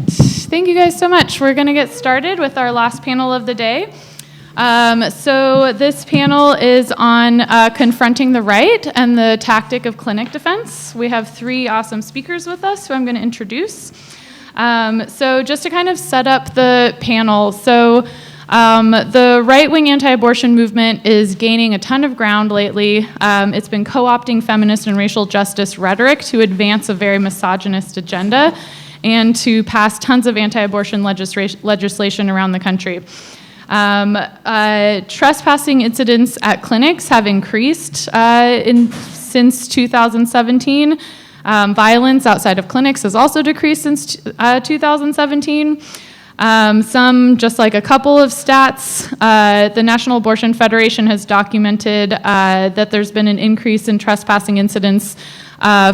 Thank you guys so much. We're going to get started with our last panel of the day. So this panel is on confronting the right and the tactic of clinic defense. We have three awesome speakers with us who I'm going to introduce. So just to kind of set up the panel, so the right-wing anti-abortion movement is gaining a ton of ground lately. It's been co-opting feminist and racial justice rhetoric to advance a very misogynist agenda and to pass tons of anti-abortion legislation around the country. Trespassing incidents at clinics have increased since 2017. Violence outside of clinics has also decreased since 2017. Just like a couple of stats, the National Abortion Federation has documented that there's been an increase in trespassing incidents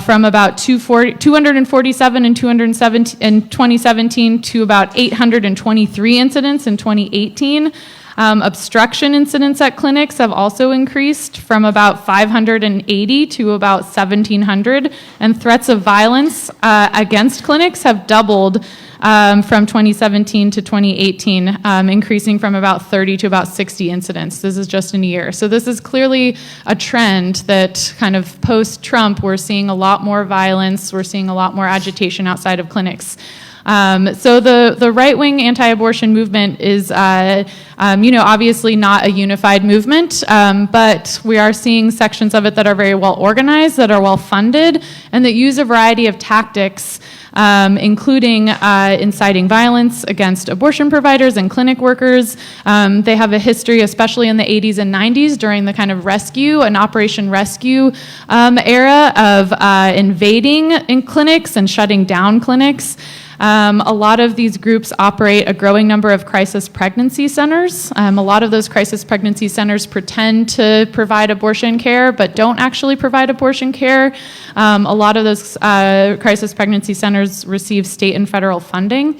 from about 247 in 2017 to about 823 incidents in 2018. Obstruction incidents at clinics have also increased from about 580 to about 1,700, and threats of violence against clinics have doubled from 2017 to 2018, increasing from about 30 to about 60 incidents. This is just in a year. So this is clearly a trend that kind of post-Trump, we're seeing a lot more violence, we're seeing a lot more agitation outside of clinics. So the right-wing anti-abortion movement is, obviously not a unified movement, but we are seeing sections of it that are very well organized, that are well funded, and that use a variety of tactics, including inciting violence against abortion providers and clinic workers. They have a history, especially in the 80s and 90s, during the kind of rescue and Operation Rescue era of invading in clinics and shutting down clinics. A lot of these groups operate a growing number of crisis pregnancy centers. A lot of those crisis pregnancy centers pretend to provide abortion care, but don't actually provide abortion care. A lot of those crisis pregnancy centers receive state and federal funding.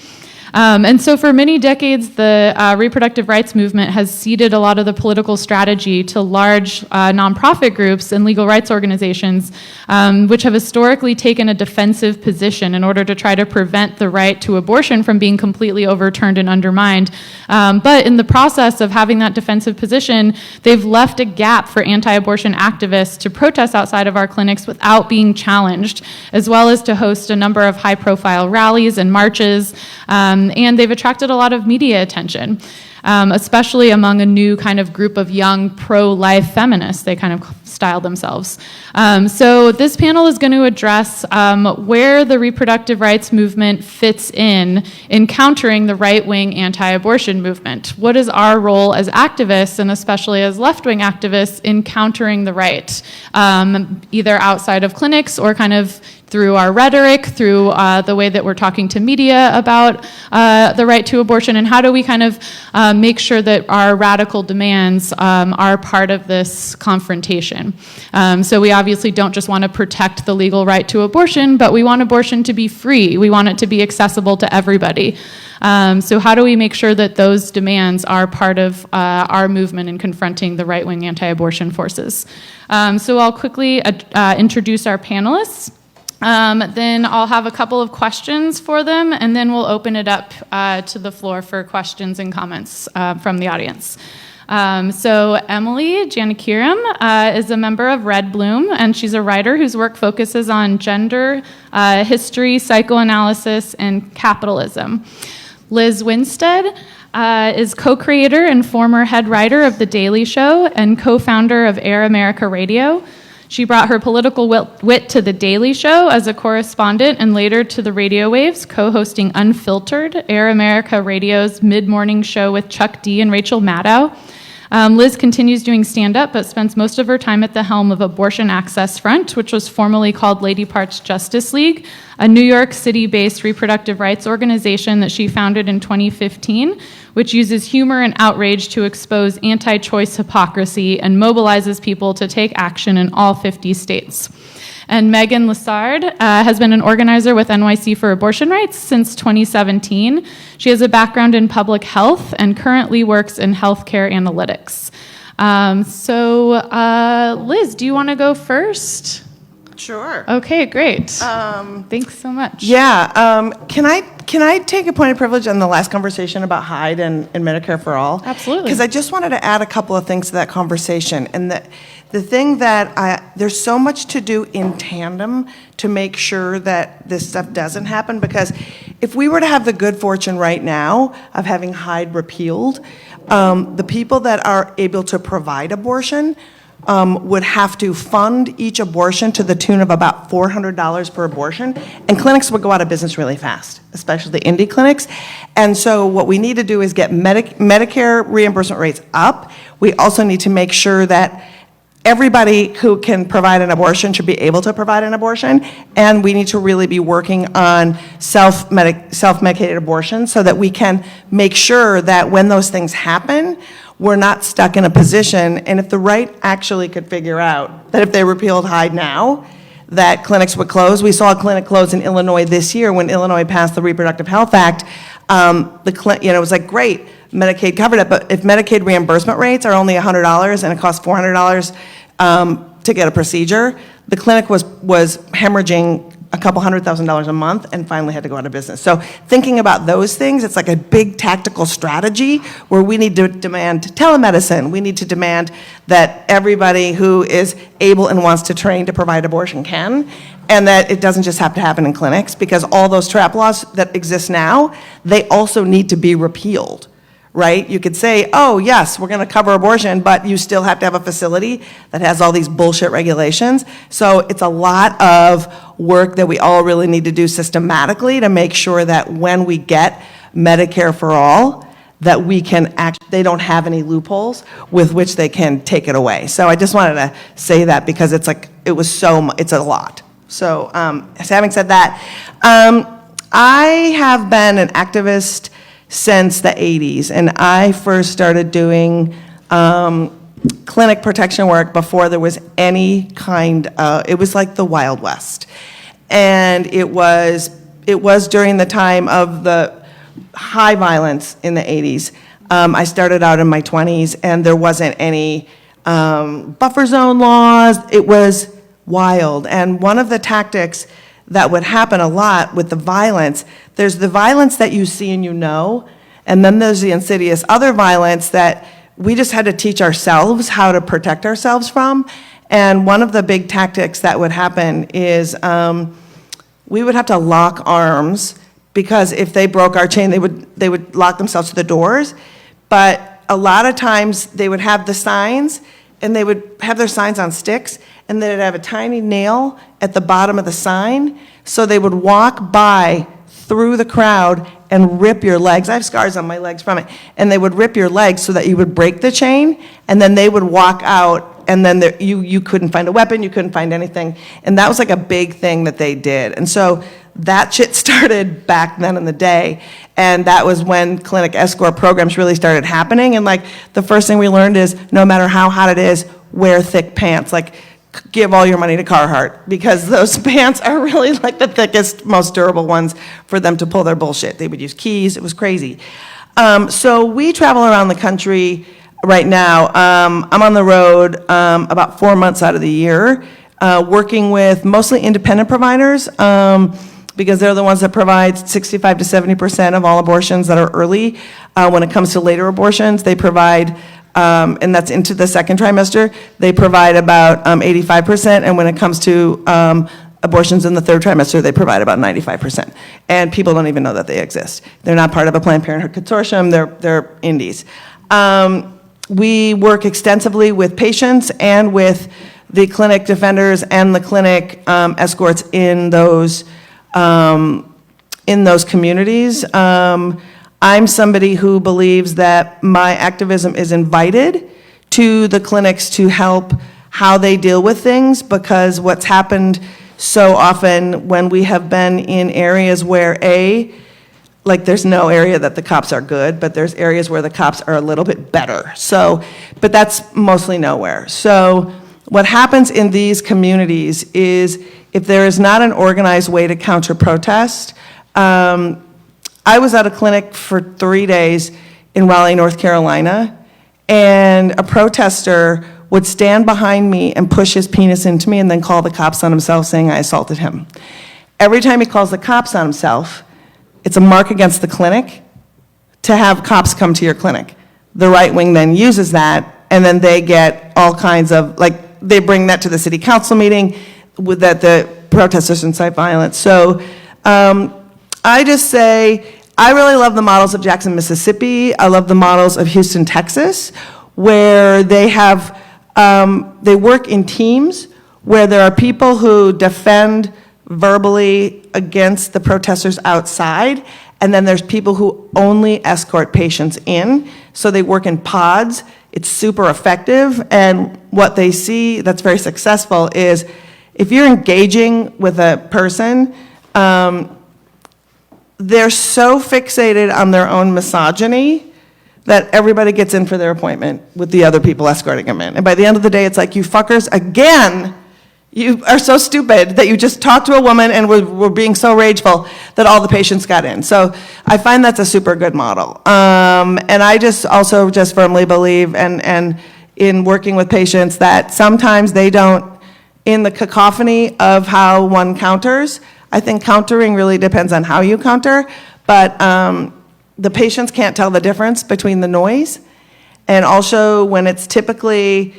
And so for many decades, the reproductive rights movement has ceded a lot of the political strategy to large nonprofit groups and legal rights organizations, which have historically taken a defensive position in order to try to prevent the right to abortion from being completely overturned and undermined. But in the process of having that defensive position, they've left a gap for anti-abortion activists to protest outside of our clinics without being challenged, as well as to host a number of high-profile rallies and marches. And they've attracted a lot of media attention, especially among a new kind of group of young pro-life feminists, they kind of style themselves. So this panel is going to address where the reproductive rights movement fits in countering the right-wing anti-abortion movement. What is our role as activists, and especially as left-wing activists, in countering the right, either outside of clinics or kind of through our rhetoric, through the way that we're talking to media about the right to abortion, and how do we kind of make sure that our radical demands are part of this confrontation. So we obviously don't just want to protect the legal right to abortion, but we want abortion to be free. We want it to be accessible to everybody. So how do we make sure that those demands are part of our movement in confronting the right-wing anti-abortion forces? So I'll quickly introduce our panelists. Then I'll have a couple of questions for them, and then we'll open it up to the floor for questions and comments from the audience. So Emily Janakiram is a member of Red Bloom, and she's a writer whose work focuses on gender, history, psychoanalysis, and capitalism. Lizz Winstead is co-creator and former head writer of The Daily Show and co-founder of Air America Radio. She brought her political wit to The Daily Show as a correspondent and later to the radio waves, co-hosting Unfiltered, Air America Radio's mid-morning show with Chuck D and Rachel Maddow. Lizz continues doing stand-up, but spends most of her time at the helm of Abortion Access Front, which was formerly called Lady Parts Justice League, a New York City-based reproductive rights organization that she founded in 2015, which uses humor and outrage to expose anti-choice hypocrisy and mobilizes people to take action in all 50 states. And Megan Lessard has been an organizer with NYC for Abortion Rights since 2017. She has a background in public health and currently works in healthcare analytics. Lizz, do you want to go first? Sure. Okay, great. Thanks so much. Yeah. Can Can I take a point of privilege on the last conversation about Hyde and Medicare for All? Absolutely. Because I just wanted to add a couple of things to that conversation. And the thing that there's so much to do in tandem to make sure that this stuff doesn't happen. Because if we were to have the good fortune right now of having Hyde repealed, the people that are able to provide abortion would have to fund each abortion to the tune of about $400 per abortion, and clinics would go out of business really fast, especially the indie clinics. And so what we need to do is get Medicare reimbursement rates up. We also need to make sure that everybody who can provide an abortion should be able to provide an abortion, and we need to really be working on self-medicated abortion so that we can make sure that when those things happen, we're not stuck in a position, and if the right actually could figure out that if they repealed Hyde now, that clinics would close. We saw a clinic close in Illinois this year when Illinois passed the Reproductive Health Act. It was like, great, Medicaid covered it, but if Medicaid reimbursement rates are only $100 and it costs $400 to get a procedure, the clinic was hemorrhaging a couple $100,000 a month and finally had to go out of business. So thinking about those things, it's like a big tactical strategy where we need to demand telemedicine. We need to demand that everybody who is able and wants to train to provide abortion can, and that it doesn't just have to happen in clinics, because all those trap laws that exist now, they also need to be repealed. Right? You could say, oh, yes, we're going to cover abortion, but you still have to have a facility that has all these bullshit regulations. So it's a lot of work that we all really need to do systematically to make sure that when we get Medicare for all, that we can they don't have any loopholes with which they can take it away. So I just wanted to say that because it's a lot. So having said that, I have been an activist since the 80s, and I first started doing clinic protection work before there was any kind of, it was like the Wild West. And it was during the time of the high violence in the 80s. I started out in my 20s, and there wasn't any buffer zone laws. It was wild. And one of the tactics that would happen a lot with the violence, there's the violence that you see and you know, and then there's the insidious other violence that we just had to teach ourselves how to protect ourselves from. And one of the big tactics that would happen is we would have to lock arms, because if they broke our chain, they would lock themselves to the doors. But a lot of times they would have the signs, and they would have their signs on sticks, and they'd have a tiny nail at the bottom of the sign, so they would walk by through the crowd and rip your legs. I have scars on my legs from it. And they would rip your legs so that you would break the chain, and then they would walk out, and then you couldn't find a weapon, you couldn't find anything. And that was like a big thing that they did. And so that shit started back then in the day, and that was when clinic escort programs really started happening. And like the first thing we learned is no matter how hot it is, wear thick pants. Like, give all your money to Carhartt, because those pants are really like the thickest, most durable ones for them to pull their bullshit. They would use keys. It was crazy. So we travel around the country right now. I'm on the road about 4 months out of the year, working with mostly independent providers, because they're the ones that provide 65 to 70% of all abortions that are early. When it comes to later abortions, they provide and that's into the second trimester, they provide about 85%, and when it comes to abortions in the third trimester, they provide about 95%. And people don't even know that they exist. They're not part of a Planned Parenthood consortium, they're indies. We work extensively with patients and with the clinic defenders and the clinic escorts in those communities. I'm somebody who believes that my activism is invited to the clinics to help how they deal with things, because what's happened so often when we have been in areas where like there's no area that the cops are good, but there's areas where the cops are a little bit better. So, but that's mostly nowhere. So what happens in these communities is if there is not an organized way to counter protest, I was at a clinic for 3 days in Raleigh, North Carolina, and a protester would stand behind me and push his penis into me and then call the cops on himself, saying I assaulted him. Every time he calls the cops on himself, it's a mark against the clinic to have cops come to your clinic. The right wing then uses that, and then they get all kinds of, like, they bring that to the city council meeting with that the protesters incite violence. So I just say, I really love the models of Jackson, Mississippi. I love the models of Houston, Texas, where they have, they work in teams where there are people who defend verbally against the protesters outside, and then there's people who only escort patients in. So they work in pods. It's super effective, and what they see that's very successful is if you're engaging with a person, they're so fixated on their own misogyny that everybody gets in for their appointment with the other people escorting them in. And by the end of the day, it's like, you fuckers, again, you are so stupid that you just talked to a woman and were being so rageful that all the patients got in. So I find that's a super good model. And I just also just firmly believe, and in working with patients, that sometimes they don't, in the cacophony of how one counters, I think countering really depends on how you counter, but the patients can't tell the difference between the noise. And also when it's typically,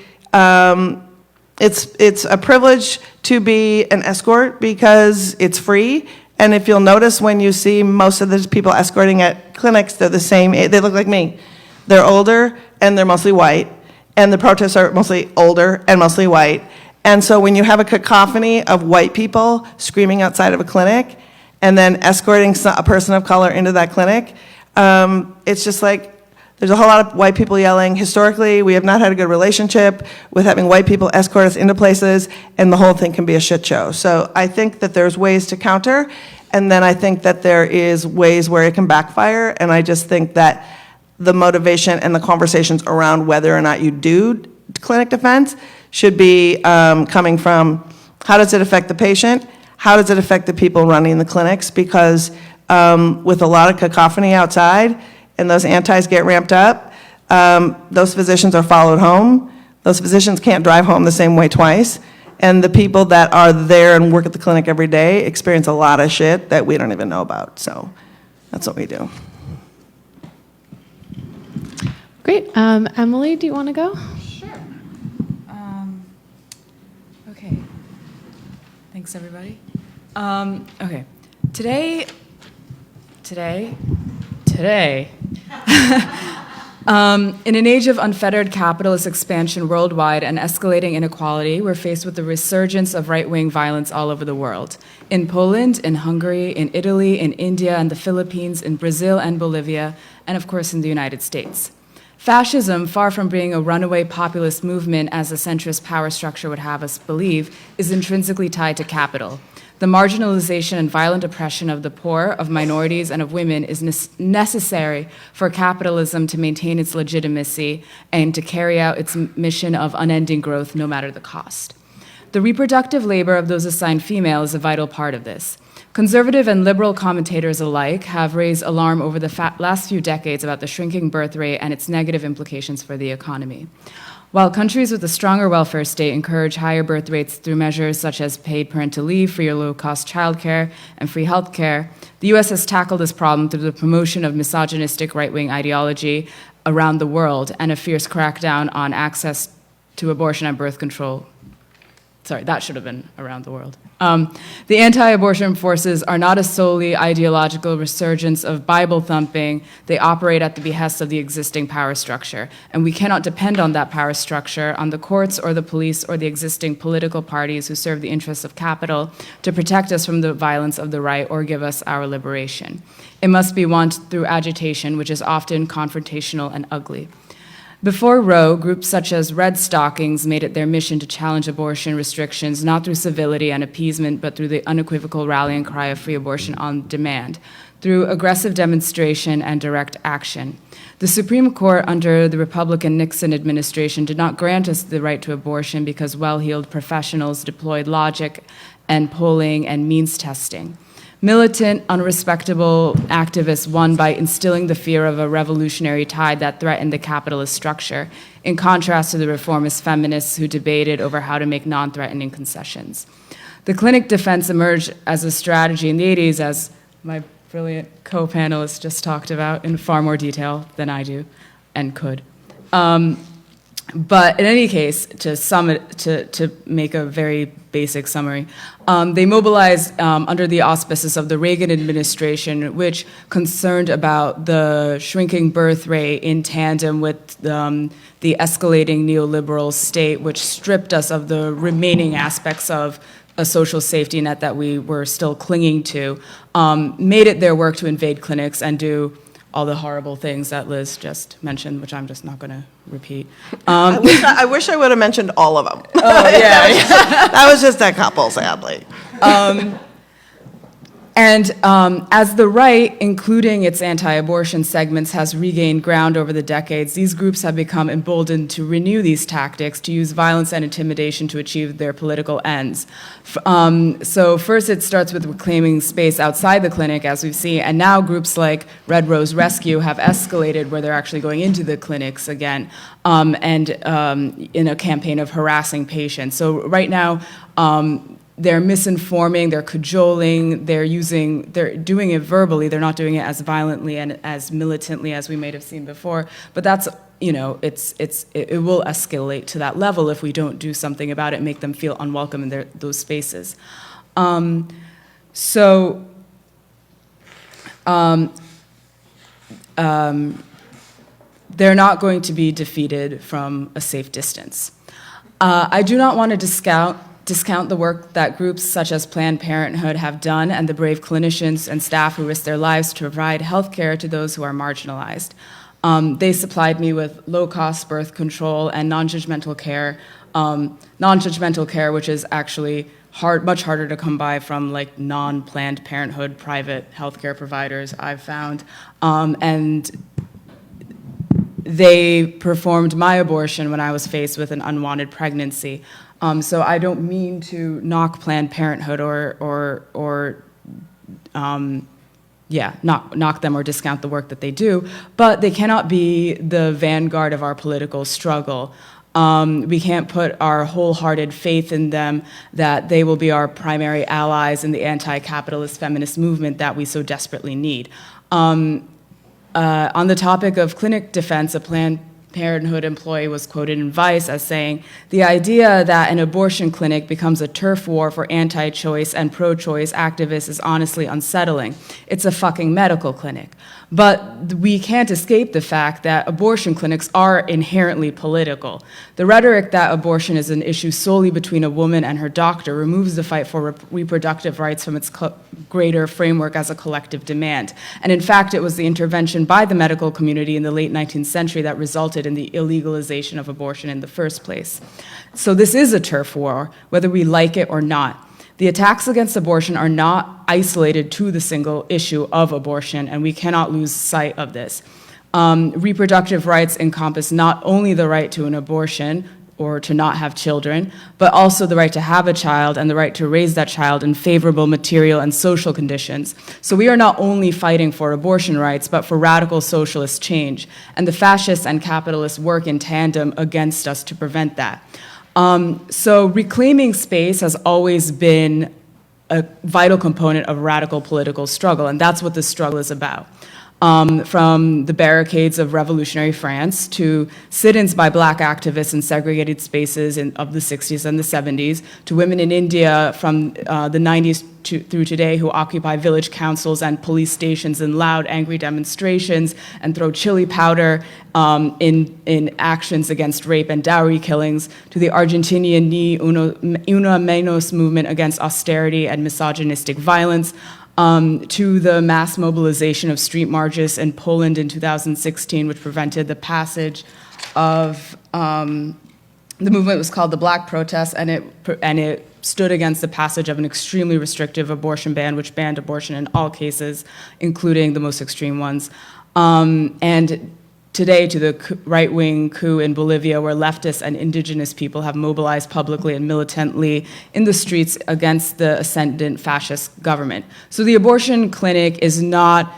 it's a privilege to be an escort because it's free. And if you'll notice, when you see most of the people escorting at clinics, they're the same age. They look like me. They're older and they're mostly white. And the protests are mostly older and mostly white. And so when you have a cacophony of white people screaming outside of a clinic and then escorting a person of color into that clinic, it's just like, there's a whole lot of white people yelling. Historically, we have not had a good relationship with having white people escort us into places, and the whole thing can be a shit show. So I think that there's ways to counter, and then I think that there is ways where it can backfire, and I just think that the motivation and the conversations around whether or not you do clinic defense should be coming from, how does it affect the patient? How does it affect the people running the clinics? Because with a lot of cacophony outside, and those antis get ramped up, those physicians are followed home. Those physicians can't drive home the same way twice. And the people that are there and work at the clinic every day experience a lot of shit that we don't even know about. So that's what we do. Great. Emily, do you want to go? Sure. Okay. Thanks, everybody. Okay. Today, in an age of unfettered capitalist expansion worldwide and escalating inequality, we're faced with the resurgence of right-wing violence all over the world. In Poland, in Hungary, in Italy, in India and the Philippines, in Brazil and Bolivia, and of course in the United States. Fascism, far from being a runaway populist movement as the centrist power structure would have us believe, is intrinsically tied to capital. The marginalization and violent oppression of the poor, of minorities, and of women is necessary for capitalism to maintain its legitimacy and to carry out its mission of unending growth, no matter the cost. The reproductive labor of those assigned female is a vital part of this. Conservative and liberal commentators alike have raised alarm over the last few decades about the shrinking birth rate and its negative implications for the economy. While countries with a stronger welfare state encourage higher birth rates through measures such as paid parental leave, free or low-cost childcare, and free health care, the U.S. has tackled this problem through the promotion of misogynistic right-wing ideology around the world and a fierce crackdown on access to abortion and birth control. Sorry, that should have been around the world. The anti-abortion forces are not a solely ideological resurgence of Bible thumping. They operate at the behest of the existing power structure. And we cannot depend on that power structure, on the courts or the police or the existing political parties who serve the interests of capital to protect us from the violence of the right or give us our liberation. It must be won through agitation, which is often confrontational and ugly. Before Roe, groups such as Red Stockings made it their mission to challenge abortion restrictions, not through civility and appeasement, but through the unequivocal rallying cry of free abortion on demand, through aggressive demonstration and direct action. The Supreme Court under the Republican Nixon administration did not grant us the right to abortion because well-heeled professionals deployed logic and polling and means testing. Militant, unrespectable activists won by instilling the fear of a revolutionary tide that threatened the capitalist structure, in contrast to the reformist feminists who debated over how to make non-threatening concessions. The clinic defense emerged as a strategy in the 80s, as my brilliant co-panelists just talked about in far more detail than I do and could. But in any case, to make a very basic summary, they mobilized under the auspices of the Reagan administration, which concerned about the shrinking birth rate in tandem with the escalating neoliberal state, which stripped us of the remaining aspects of a social safety net that we were still clinging to, made it their work to invade clinics and do all the horrible things that Liz just mentioned, which I'm just not going to repeat. I wish I would have mentioned all of them. Oh, yeah. That was just a couple, sadly. And as the right, including its anti-abortion segments, has regained ground over the decades, these groups have become emboldened to renew these tactics, to use violence and intimidation to achieve their political ends. So first it starts with reclaiming space outside the clinic, as we've seen, and now groups like Red Rose Rescue have escalated where they're actually going into the clinics again, and in a campaign of harassing patients. So right now, they're misinforming, they're cajoling, they're doing it verbally, they're not doing it as violently and as militantly as we might have seen before, but that's, it will escalate to that level if we don't do something about it and make them feel unwelcome in those spaces. They're not going to be defeated from a safe distance. I do not want to discount the work that groups such as Planned Parenthood have done and the brave clinicians and staff who risk their lives to provide health care to those who are marginalized. They supplied me with low-cost birth control and non-judgmental care, which is actually much harder to come by from like non-Planned Parenthood private healthcare providers, I've found. And they performed my abortion when I was faced with an unwanted pregnancy. So I don't mean to knock Planned Parenthood knock them or discount the work that they do, but they cannot be the vanguard of our political struggle. We can't put our wholehearted faith in them that they will be our primary allies in the anti-capitalist feminist movement that we so desperately need. On the topic of clinic defense, a Planned Parenthood employee was quoted in Vice as saying, "The idea that an abortion clinic becomes a turf war for anti-choice and pro-choice activists is honestly unsettling. It's a fucking medical clinic." But we can't escape the fact that abortion clinics are inherently political. The rhetoric that abortion is an issue solely between a woman and her doctor removes the fight for reproductive rights from its greater framework as a collective demand. And in fact, it was the intervention by the medical community in the late 19th century that resulted in the illegalization of abortion in the first place. So this is a turf war, whether we like it or not. The attacks against abortion are not isolated to the single issue of abortion, and we cannot lose sight of this. Reproductive rights encompass not only the right to an abortion or to not have children, but also the right to have a child and the right to raise that child in favorable material and social conditions. So we are not only fighting for abortion rights, but for radical socialist change, and the fascists and capitalists work in tandem against us to prevent that. So reclaiming space has always been a vital component of radical political struggle, and that's what this struggle is about. From the barricades of revolutionary France to sit-ins by black activists in segregated spaces of the 60s and the 70s, to women in India from the 90s through today who occupy village councils and police stations in loud, angry demonstrations and throw chili powder in actions against rape and dowry killings, to the Argentinian Ni Una Menos movement against austerity and misogynistic violence, to the mass mobilization of street marches in Poland in 2016, which prevented the passage of, the movement was called the Black Protest, and it stood against the passage of an extremely restrictive abortion ban, which banned abortion in all cases, including the most extreme ones. And today, to the right-wing coup in Bolivia, where leftists and indigenous people have mobilized publicly and militantly in the streets against the ascendant fascist government. So the abortion clinic is not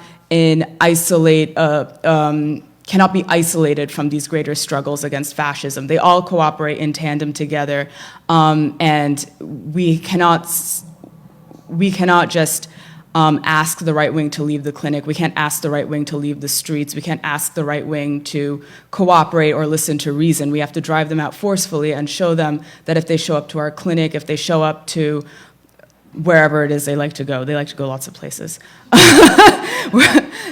cannot be isolated from these greater struggles against fascism. They all cooperate in tandem together, and we cannot just ask the right wing to leave the clinic. We can't ask the right wing to leave the streets. We can't ask the right wing to cooperate or listen to reason. We have to drive them out forcefully and show them that if they show up to our clinic, if they show up to wherever it is they like to go lots of places,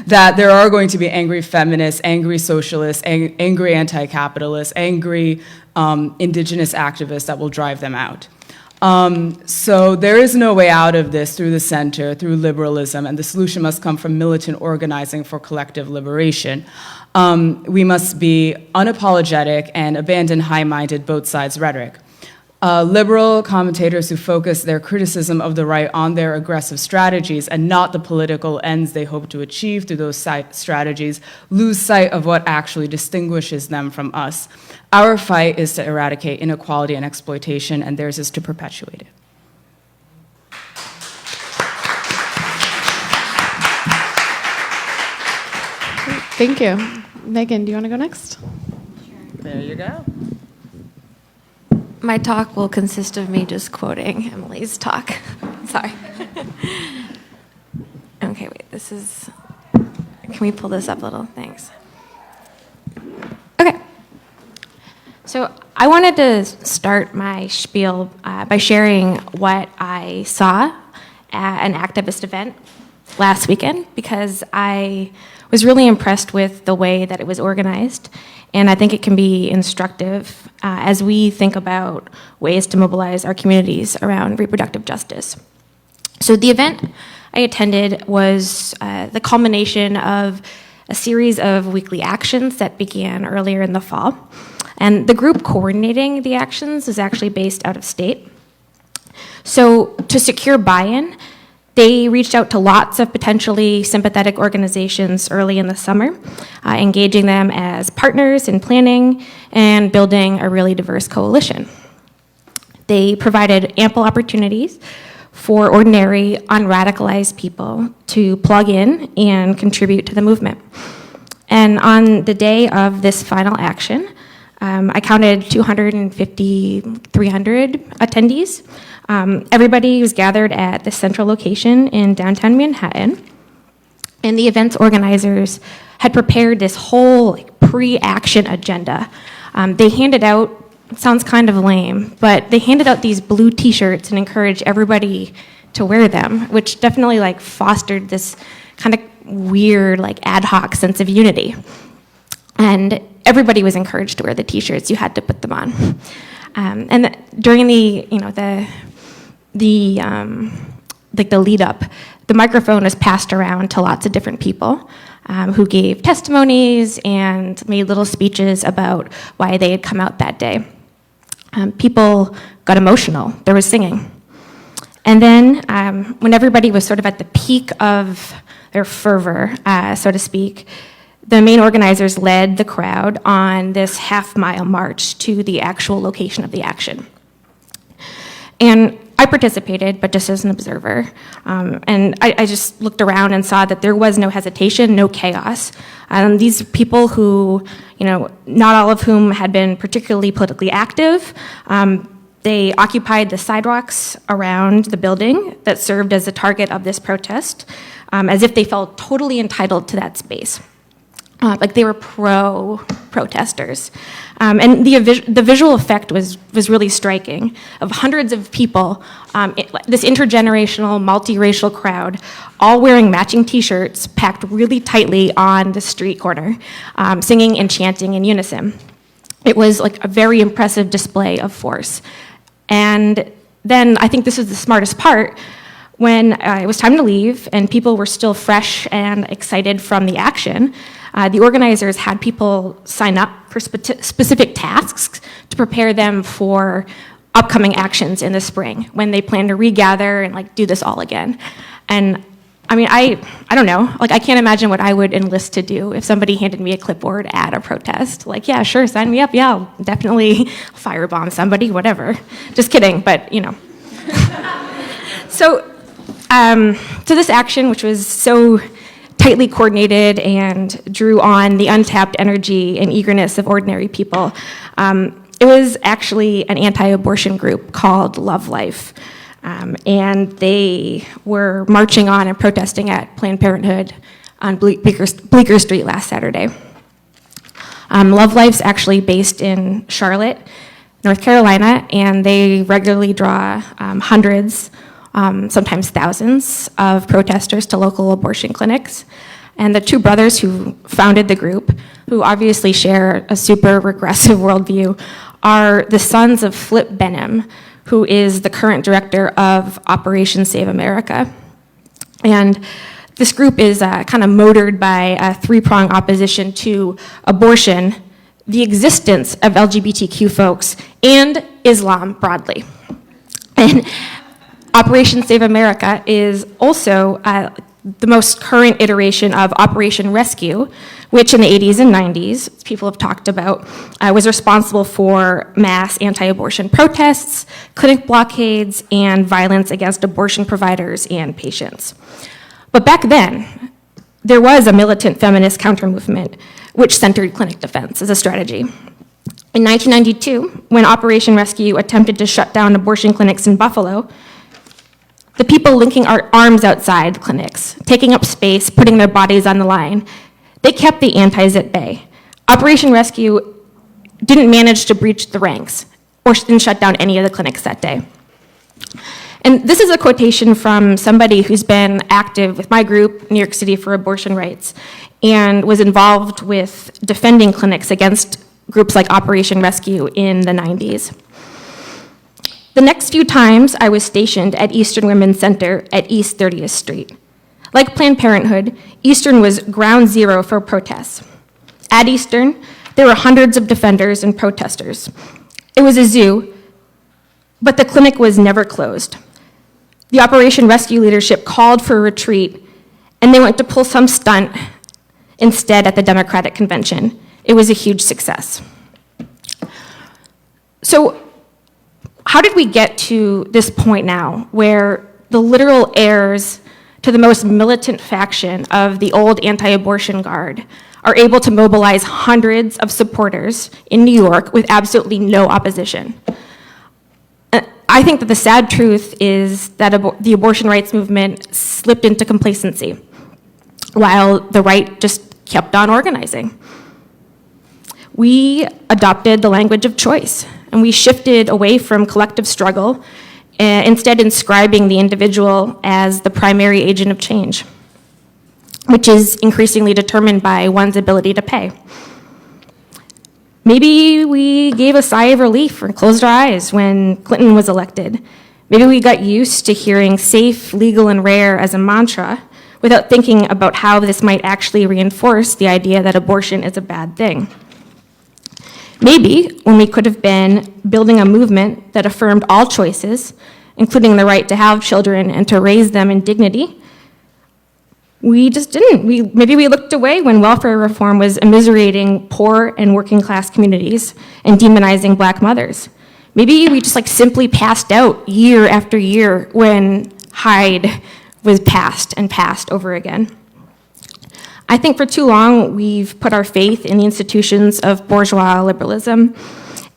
that there are going to be angry feminists, angry socialists, angry anti-capitalists, angry indigenous activists that will drive them out. So there is no way out of this through the center, through liberalism, and the solution must come from militant organizing for collective liberation. We must be unapologetic and abandon high-minded both sides rhetoric. Liberal commentators who focus their criticism of the right on their aggressive strategies and not the political ends they hope to achieve through those strategies lose sight of what actually distinguishes them from us. Our fight is to eradicate inequality and exploitation, and theirs is to perpetuate it. Thank you. Megan, do you want to go next? There you go. My talk will consist of me just quoting Emily's talk. Sorry. Okay, wait, can we pull this up a little? Thanks. Okay. So I wanted to start my spiel by sharing what I saw at an activist event last weekend, because I was really impressed with the way that it was organized, and I think it can be instructive as we think about ways to mobilize our communities around reproductive justice. So the event I attended was the culmination of a series of weekly actions that began earlier in the fall, and the group coordinating the actions is actually based out of state. So to secure buy-in, they reached out to lots of potentially sympathetic organizations early in the summer, engaging them as partners in planning and building a really diverse coalition. They provided ample opportunities for ordinary, unradicalized people to plug in and contribute to the movement. And on the day of this final action, I counted 250, 300 attendees. Everybody was gathered at the central location in downtown Manhattan, and the event's organizers had prepared this whole pre-action agenda. They handed out, it sounds kind of lame, but they handed out these blue t-shirts and encouraged everybody to wear them, which definitely fostered this kind of weird ad hoc sense of unity. And everybody was encouraged to wear the t-shirts. You had to put them on. And during the lead up, the microphone was passed around to lots of different people who gave testimonies and made little speeches about why they had come out that day. People got emotional. There was singing. And then when everybody was sort of at the peak of their fervor, so to speak, the main organizers led the crowd on this half-mile march to the actual location of the action. And I participated, but just as an observer. And I just looked around and saw that there was no hesitation, no chaos. These people who, not all of whom had been particularly politically active, they occupied the sidewalks around the building that served as the target of this protest, as if they felt totally entitled to that space. Like they were protesters. And the visual effect was really striking, of hundreds of people, this intergenerational, multiracial crowd, all wearing matching t-shirts, packed really tightly on the street corner, singing and chanting in unison. It was a very impressive display of force. And then I think this was the smartest part. When it was time to leave and people were still fresh and excited from the action, the organizers had people sign up for specific tasks to prepare them for upcoming actions in the spring when they plan to regather and do this all again. And I mean, I don't know, I can't imagine what I would enlist to do if somebody handed me a clipboard at a protest. Yeah, sure, sign me up, yeah, I'll definitely firebomb somebody, whatever. Just kidding, but So this action, which was so tightly coordinated and drew on the untapped energy and eagerness of ordinary people, it was actually an anti-abortion group called Love Life. And they were marching on and protesting at Planned Parenthood on Bleecker Street last Saturday. Love Life's actually based in Charlotte, North Carolina, and they regularly draw hundreds, sometimes thousands, of protesters to local abortion clinics. And the two brothers who founded the group, who obviously share a super regressive worldview, are the sons of Flip Benham, who is the current director of Operation Save America. And this group is kind of motored by a three-pronged opposition to abortion, the existence of LGBTQ folks, and Islam broadly. And Operation Save America is also the most current iteration of Operation Rescue, which in the 80s and 90s, people have talked about, was responsible for mass anti-abortion protests, clinic blockades, and violence against abortion providers and patients. But back then, there was a militant feminist counter-movement which centered clinic defense as a strategy. In 1992, when Operation Rescue attempted to shut down abortion clinics in Buffalo, the people linking arms outside clinics, taking up space, putting their bodies on the line, they kept the antis at bay. Operation Rescue didn't manage to breach the ranks or didn't shut down any of the clinics that day. And this is a quotation from somebody who's been active with my group, New York City for Abortion Rights, and was involved with defending clinics against groups like Operation Rescue in the 90s. The next few times I was stationed at Eastern Women's Center at East 30th Street. Like Planned Parenthood, Eastern was ground zero for protests. At Eastern, there were hundreds of defenders and protesters. It was a zoo, but the clinic was never closed. The Operation Rescue leadership called for a retreat, and they went to pull some stunt instead at the Democratic Convention. It was a huge success. So, how did we get to this point now where the literal heirs to the most militant faction of the old anti-abortion guard are able to mobilize hundreds of supporters in New York with absolutely no opposition? I think that the sad truth is that the abortion rights movement slipped into complacency while the right just kept on organizing. We adopted the language of choice, and we shifted away from collective struggle, instead inscribing the individual as the primary agent of change, which is increasingly determined by one's ability to pay. Maybe we gave a sigh of relief or closed our eyes when Clinton was elected. Maybe we got used to hearing safe, legal, and rare as a mantra without thinking about how this might actually reinforce the idea that abortion is a bad thing. Maybe when we could have been building a movement that affirmed all choices, including the right to have children and to raise them in dignity, we just didn't. Maybe we looked away when welfare reform was immiserating poor and working class communities and demonizing black mothers. Maybe we just simply passed out year after year when Hyde was passed and passed over again. I think for too long we've put our faith in the institutions of bourgeois liberalism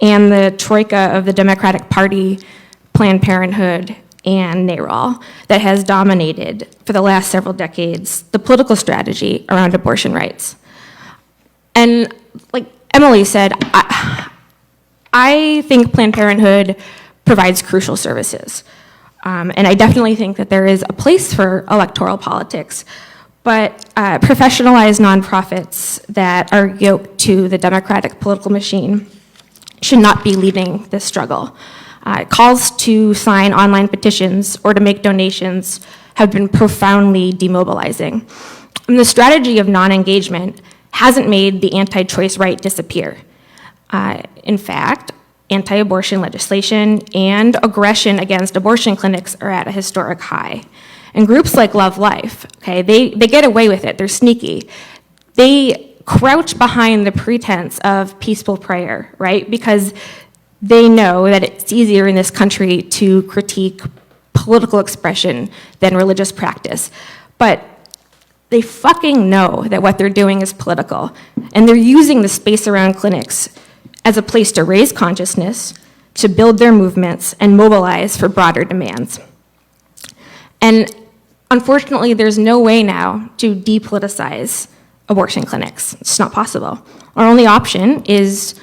and the troika of the Democratic Party, Planned Parenthood, and NARAL that has dominated for the last several decades the political strategy around abortion rights. And like Emily said, I think Planned Parenthood provides crucial services. And I definitely think that there is a place for electoral politics, but professionalized nonprofits that are yoked to the democratic political machine should not be leading this struggle. Calls to sign online petitions or to make donations have been profoundly demobilizing. And the strategy of non-engagement hasn't made the anti-choice right disappear. In fact, anti-abortion legislation and aggression against abortion clinics are at a historic high. And groups like Love Life, okay, they get away with it, they're sneaky. They crouch behind the pretense of peaceful prayer, right? Because they know that it's easier in this country to critique political expression than religious practice. But they fucking know that what they're doing is political. And they're using the space around clinics as a place to raise consciousness, to build their movements, and mobilize for broader demands. And unfortunately, there's no way now to depoliticize abortion clinics. It's not possible. Our only option is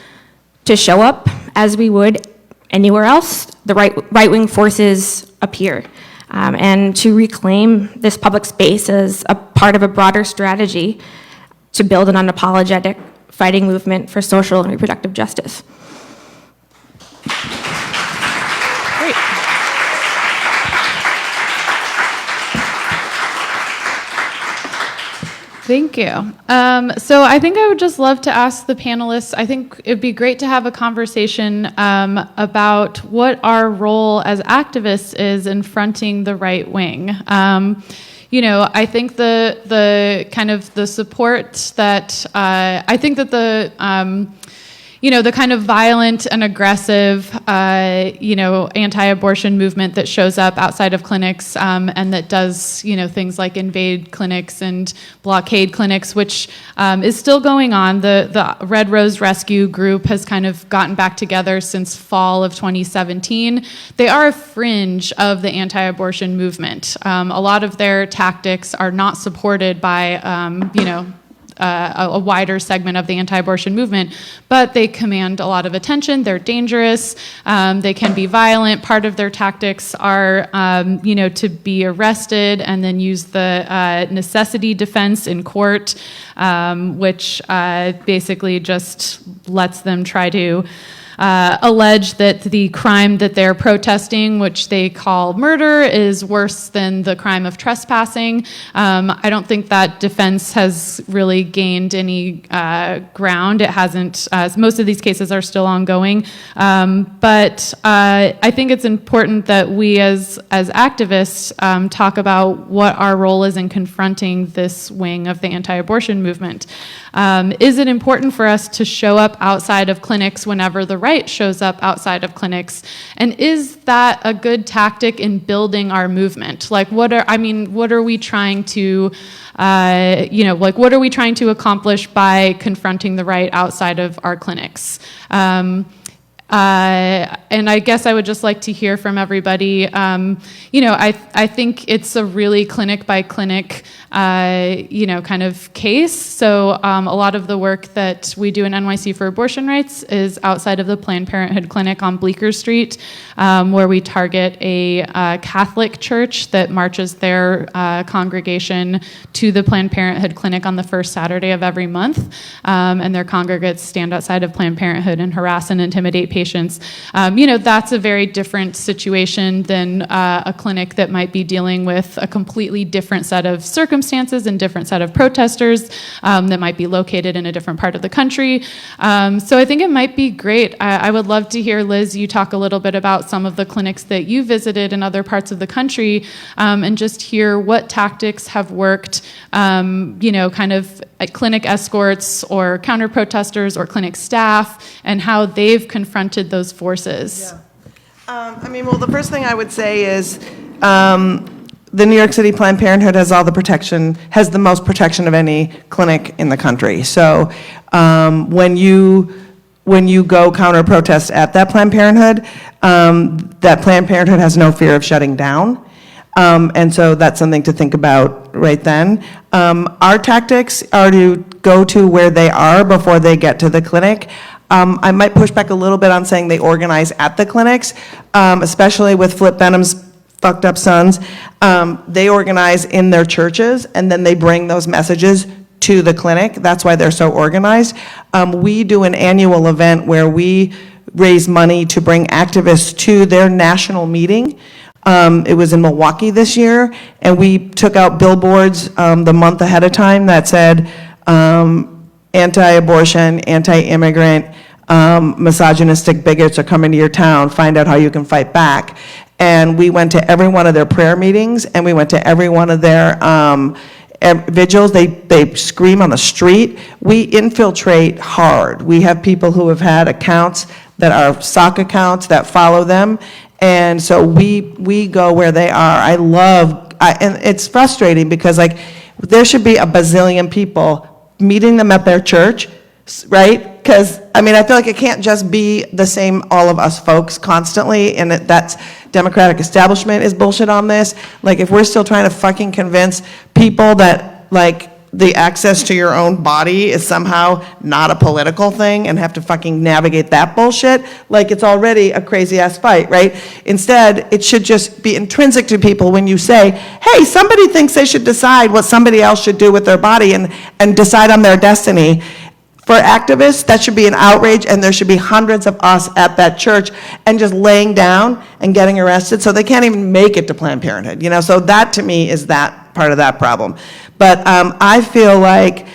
to show up as we would anywhere else the right-wing forces appear, and to reclaim this public space as a part of a broader strategy to build an unapologetic fighting movement for social and reproductive justice. Great. Thank you. So I think I would just love to ask the panelists, I think it'd be great to have a conversation about what our role as activists is in fronting the right wing. I think the kind of the support that, I think that the kind of violent and aggressive, anti-abortion movement that shows up outside of clinics and that does, things like invade clinics and blockade clinics, which is still going on. The Red Rose Rescue Group has kind of gotten back together since fall of 2017. They are a fringe of the anti-abortion movement. A lot of their tactics are not supported by, a wider segment of the anti-abortion movement, but they command a lot of attention. They're dangerous. They can be violent. Part of their tactics are, to be arrested and then use the necessity defense in court, which basically just lets them try to allege that the crime that they're protesting, which they call murder, is worse than the crime of trespassing. I don't think that defense has really gained any ground. It hasn't. Most of these cases are still ongoing. But I think it's important that we as activists talk about what our role is in confronting this wing of the anti-abortion movement. Is it important for us to show up outside of clinics whenever the right shows up outside of clinics? And is that a good tactic in building our movement? Like, what are we trying to, what are we trying to accomplish by confronting the right outside of our clinics? And I guess I would just like to hear from everybody. I think it's a really clinic by clinic, kind of case. So a lot of the work that we do in NYC for abortion rights is outside of the Planned Parenthood clinic on Bleecker Street, where we target a Catholic church that marches their congregation to the Planned Parenthood clinic on the first Saturday of every month. And their congregates stand outside of Planned Parenthood and harass and intimidate patients. That's a very different situation than a clinic that might be dealing with a completely different set of circumstances and different set of protesters that might be located in a different part of the country. So I think it might be great. I would love to hear, Liz, you talk a little bit about some of the clinics that you visited in other parts of the country, and just hear what tactics have worked, kind of at clinic escorts or counter-protesters or clinic staff, and how they've confronted those forces. Yeah. The first thing I would say is the New York City Planned Parenthood has the most protection of any clinic in the country. So when you go counter-protest at that Planned Parenthood, that Planned Parenthood has no fear of shutting down. And so that's something to think about right then. Our tactics are to go to where they are before they get to the clinic. I might push back a little bit on saying they organize at the clinics, especially with Flip Benham's fucked up sons. They organize in their churches, and then they bring those messages to the clinic. That's why they're so organized. We do an annual event where we raise money to bring activists to their national meeting. It was in Milwaukee this year, and we took out billboards the month ahead of time that said anti-abortion, anti-immigrant, misogynistic bigots are coming to your town, find out how you can fight back. And we went to every one of their prayer meetings, and we went to every one of their vigils. They scream on the street. We infiltrate hard. We have people who have had accounts that are sock accounts that follow them. And so we go where they are. And it's frustrating because there should be a bazillion people meeting them at their church, right? Because, I mean, I feel like it can't just be the same all of us folks constantly, and that's Democratic establishment is bullshit on this. Like, if we're still trying to fucking convince people that, like, the access to your own body is somehow not a political thing and have to fucking navigate that bullshit, like, it's already a crazy-ass fight, right? Instead, it should just be intrinsic to people when you say, hey, somebody thinks they should decide what somebody else should do with their body and decide on their destiny. For activists, that should be an outrage, and there should be hundreds of us at that church and just laying down and getting arrested, so they can't even make it to Planned Parenthood, you know? So that, to me, is that part of that problem. But I feel like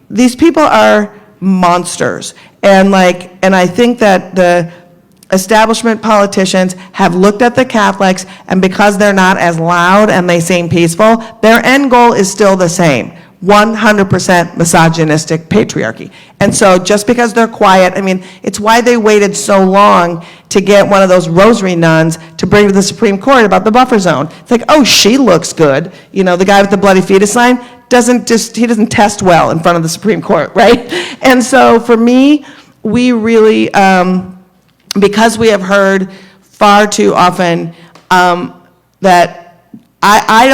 these people are monsters, and I think that the establishment politicians have looked at the Catholics, and because they're not as loud and they seem peaceful, their end goal is still the same. 100% misogynistic patriarchy. And so just because they're quiet, I mean, it's why they waited so long to get one of those rosary nuns to bring to the Supreme Court about the buffer zone. It's like, oh, she looks good. You know, the guy with the bloody fetus sign he doesn't test well in front of the Supreme Court, right? And so for me, we really, because we have heard far too often that I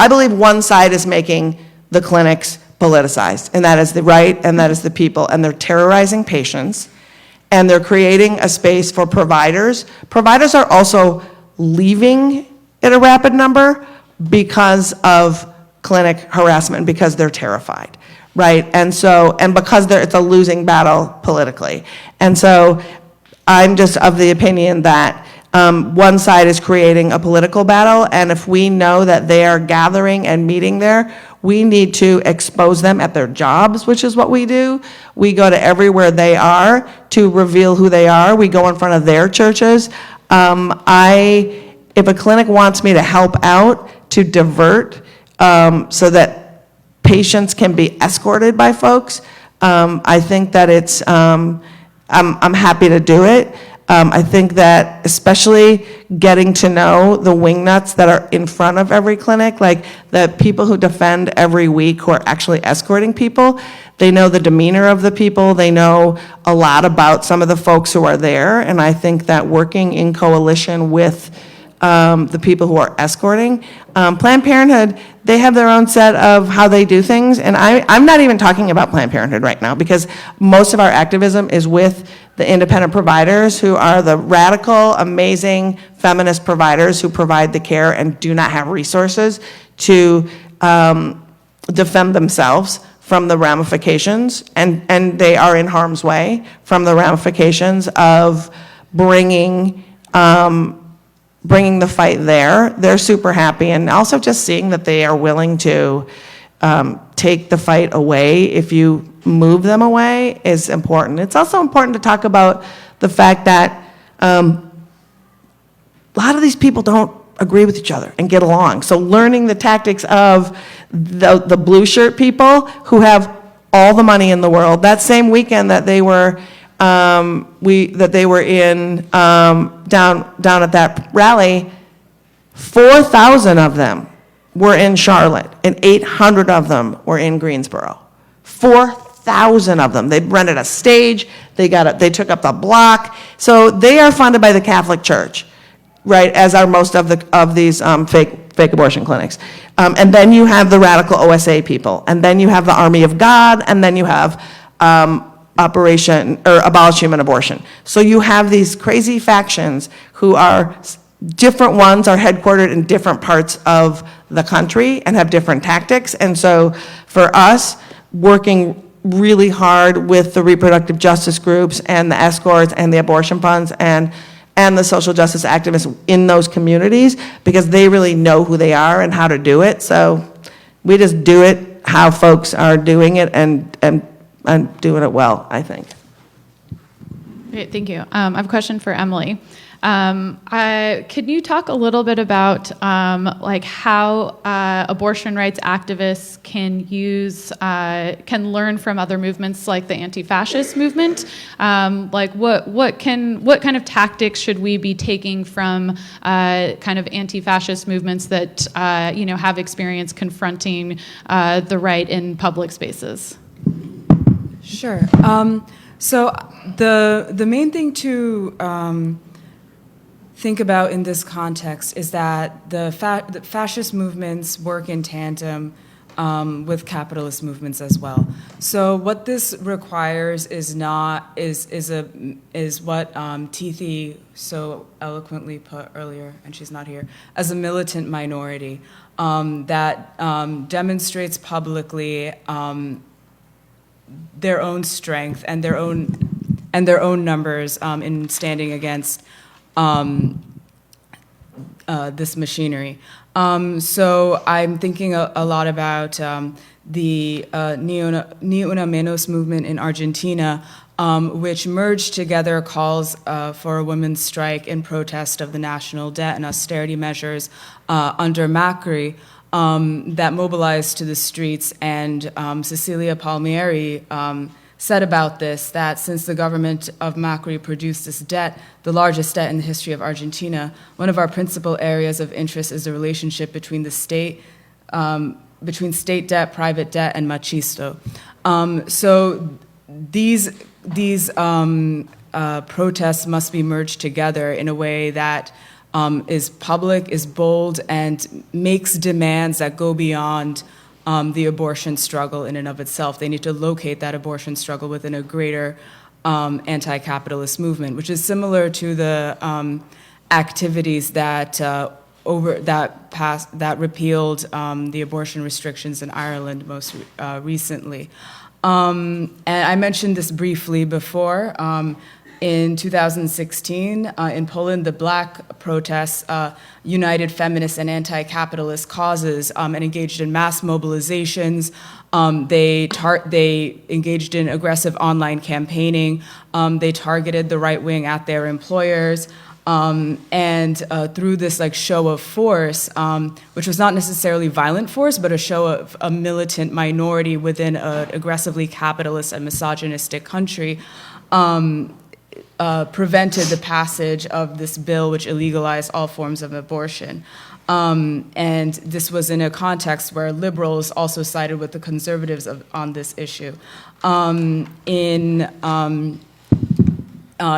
believe one side is making the clinics politicized, and that is the right, and that is the people, and they're terrorizing patients, and they're creating a space for providers. Providers are also leaving at a rapid number because of clinic harassment, because they're terrified, right? And because it's a losing battle politically. And so I'm just of the opinion that one side is creating a political battle, and if we know that they are gathering and meeting there, we need to expose them at their jobs, which is what we do. We go to everywhere they are to reveal who they are. We go in front of their churches. If a clinic wants me to help out, to divert, so that patients can be escorted by folks, I think that I'm happy to do it. I think that especially getting to know the wingnuts that are in front of every clinic, like the people who defend every week who are actually escorting people, they know the demeanor of the people, they know a lot about some of the folks who are there, and I think that working in coalition with the people who are escorting. Planned Parenthood, they have their own set of how they do things, and I'm not even talking about Planned Parenthood right now, because most of our activism is with the independent providers who are the radical, amazing feminist providers who provide the care and do not have resources to defend themselves from the ramifications, and they are in harm's way from the ramifications of bringing the fight there. They're super happy, and also just seeing that they are willing to take the fight away if you move them away is important. It's also important to talk about the fact that a lot of these people don't agree with each other and get along. So learning the tactics of the blue shirt people who have all the money in the world. That same weekend that they were in down at that rally, 4,000 of them were in Charlotte, and 800 of them were in Greensboro. 4,000 of them. They rented a stage. They took up the block. So they are funded by the Catholic Church, right? As are most of these fake abortion clinics. And then you have the radical OSA people, and then you have the Army of God, and then you have Abolish Human Abortion. So you have these crazy factions who are different ones are headquartered in different parts of the country and have different tactics. And so for us, working really hard with the reproductive justice groups and the escorts and the abortion funds and the social justice activists in those communities, because they really know who they are and how to do it. So we just do it how folks are doing it and doing it well, I think. Great, thank you. I have a question for Emily. Can you talk a little bit about how abortion rights activists can learn from other movements like the anti-fascist movement? What kind of tactics should we be taking from kind of anti-fascist movements that have experience confronting the right in public spaces? Sure. So the main thing to think about in this context is that the fascist movements work in tandem with capitalist movements as well. So what this requires is what Tithi so eloquently put earlier, and she's not here, as a militant minority that demonstrates publicly their own strength and their own numbers in standing against this machinery. So I'm thinking a lot about the Ni Una Menos movement in Argentina, which merged together calls for a women's strike in protest of the national debt and austerity measures under Macri that mobilized to the streets. And Cecilia Palmieri said about this that since the government of Macri produced this debt, the largest debt in the history of Argentina, one of our principal areas of interest is the relationship between the state, between state debt, private debt, and machisto. So these protests must be merged together in a way that is public, is bold, and makes demands that go beyond the abortion struggle in and of itself. They need to locate that abortion struggle within a greater anti-capitalist movement, which is similar to the activities that repealed the abortion restrictions in Ireland most recently. And I mentioned this briefly before. In 2016, in Poland, the Black protests united feminist and anti-capitalist causes and engaged in mass mobilizations. They engaged in aggressive online campaigning. They targeted the right wing at their employers. And through this show of force, which was not necessarily violent force, but a show of a militant minority within an aggressively capitalist and misogynistic country, prevented the passage of this bill which illegalized all forms of abortion. And this was in a context where liberals also sided with the conservatives on this issue. In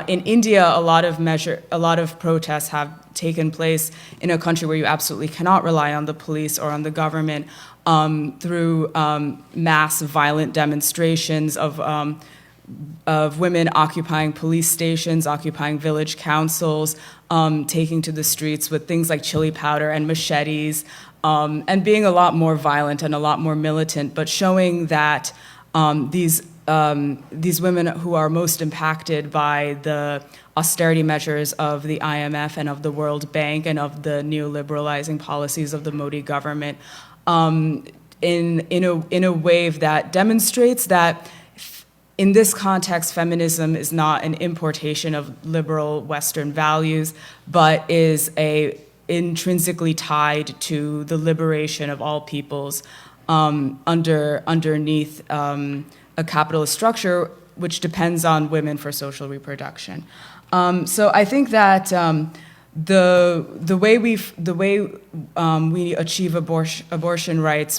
India, a lot of protests have taken place in a country where you absolutely cannot rely on the police or on the government through mass violent demonstrations of women occupying police stations, occupying village councils, taking to the streets with things like chili powder and machetes, and being a lot more violent and a lot more militant, but showing that these women who are most impacted by the austerity measures of the IMF and of the World Bank and of the neoliberalizing policies of the Modi government, in a wave that demonstrates that in this context, feminism is not an importation of liberal Western values, but is intrinsically tied to the liberation of all peoples underneath a capitalist structure, which depends on women for social reproduction. So I think that the way we achieve abortion rights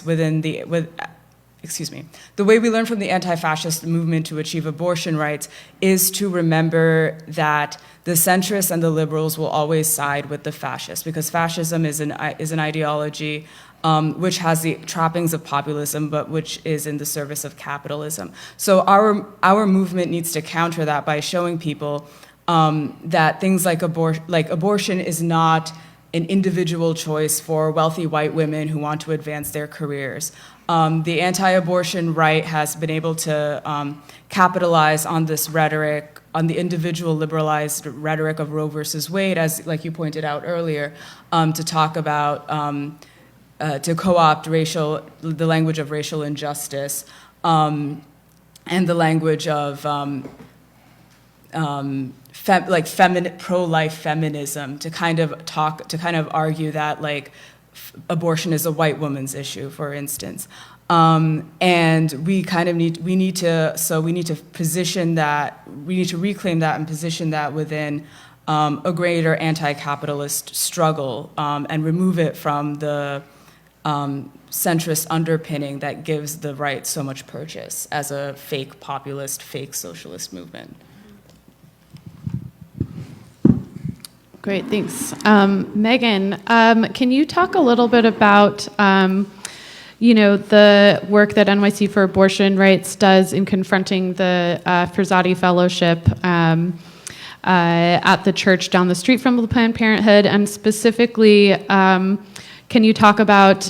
the way we learn from the anti-fascist movement to achieve abortion rights is to remember that the centrists and the liberals will always side with the fascists, because fascism is an ideology which has the trappings of populism, but which is in the service of capitalism. So our movement needs to counter that by showing people that things like abortion is not an individual choice for wealthy white women who want to advance their careers. The anti-abortion right has been able to capitalize on this rhetoric, on the individual liberalized rhetoric of Roe versus Wade, as like you pointed out earlier, to talk about, to co-opt the language of racial injustice, and the language of pro-life feminism to kind of argue that abortion is a white woman's issue, for instance. And we need to position that, we need to reclaim that and position that within a greater anti-capitalist struggle, and remove it from the centrist underpinning that gives the right so much purchase as a fake populist, fake socialist movement. Great, thanks. Megan, can you talk a little bit about the work that NYC for Abortion Rights does in confronting the Ferzati Fellowship at the church down the street from Planned Parenthood, and specifically, can you talk about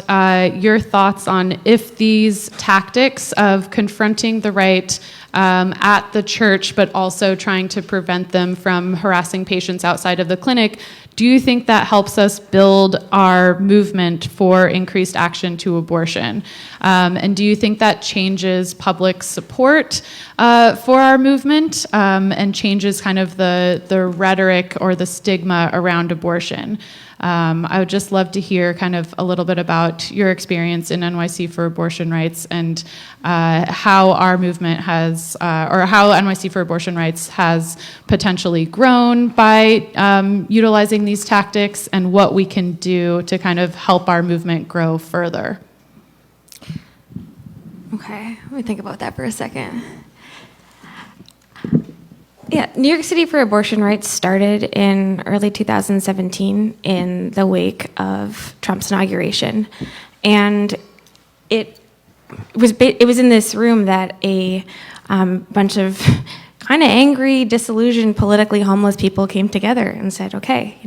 your thoughts on if these tactics of confronting the right at the church, but also trying to prevent them from harassing patients outside of the clinic, do you think that helps us build our movement for increased action to abortion? And do you think that changes public support for our movement and changes kind of the rhetoric or the stigma around abortion? I would just love to hear kind of a little bit about your experience in NYC for Abortion Rights and how our movement has, or how NYC for Abortion Rights has potentially grown by utilizing these tactics, and what we can do to kind of help our movement grow further. Okay, let me think about that for a second. Yeah, New York City for Abortion Rights started in early 2017 in the wake of Trump's inauguration. And it was in this room that a bunch of kind of angry, disillusioned, politically homeless people came together and said, okay,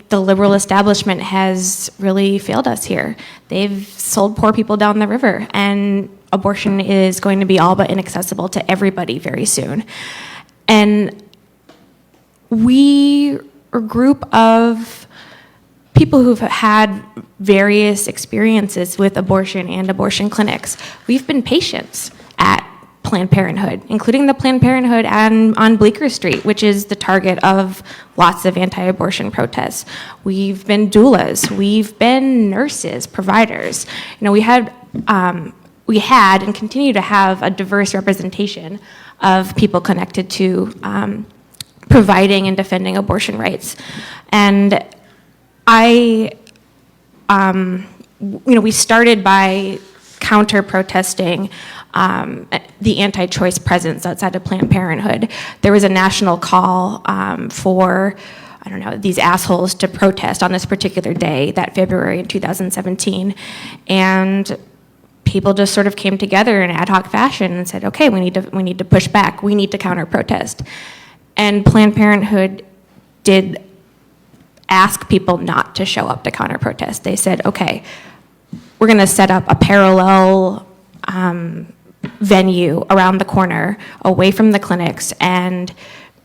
the liberal establishment has really failed us here. They've sold poor people down the river, and abortion is going to be all but inaccessible to everybody very soon. And we are a group of people who've had various experiences with abortion and abortion clinics. We've been patients at Planned Parenthood, including the Planned Parenthood on Bleecker Street, which is the target of lots of anti-abortion protests. We've been doulas. We've been nurses, providers. We had and continue to have a diverse representation of people connected to providing and defending abortion rights. And we started by counter-protesting the anti-choice presence outside of Planned Parenthood. There was a national call for, these assholes to protest on this particular day, that February in 2017. And people just sort of came together in ad hoc fashion and said, okay, we need to push back. We need to counter-protest. And Planned Parenthood did ask people not to show up to counter-protest. They said, okay, we're going to set up a parallel venue around the corner away from the clinics, and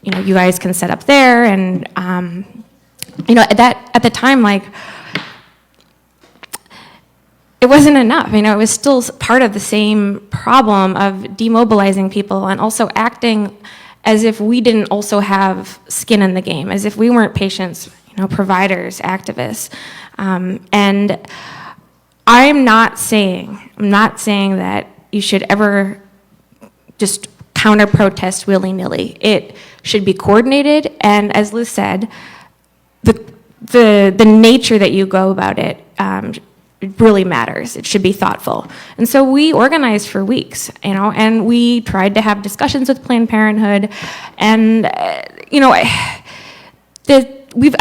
you guys can set up there. And at the time, it wasn't enough. It was still part of the same problem of demobilizing people and also acting as if we didn't also have skin in the game, as if we weren't patients, providers, activists. And I'm not saying that you should ever just counter-protest willy-nilly. It should be coordinated, and as Liz said, the nature that you go about it really matters. It should be thoughtful. And so we organized for weeks, and we tried to have discussions with Planned Parenthood, and I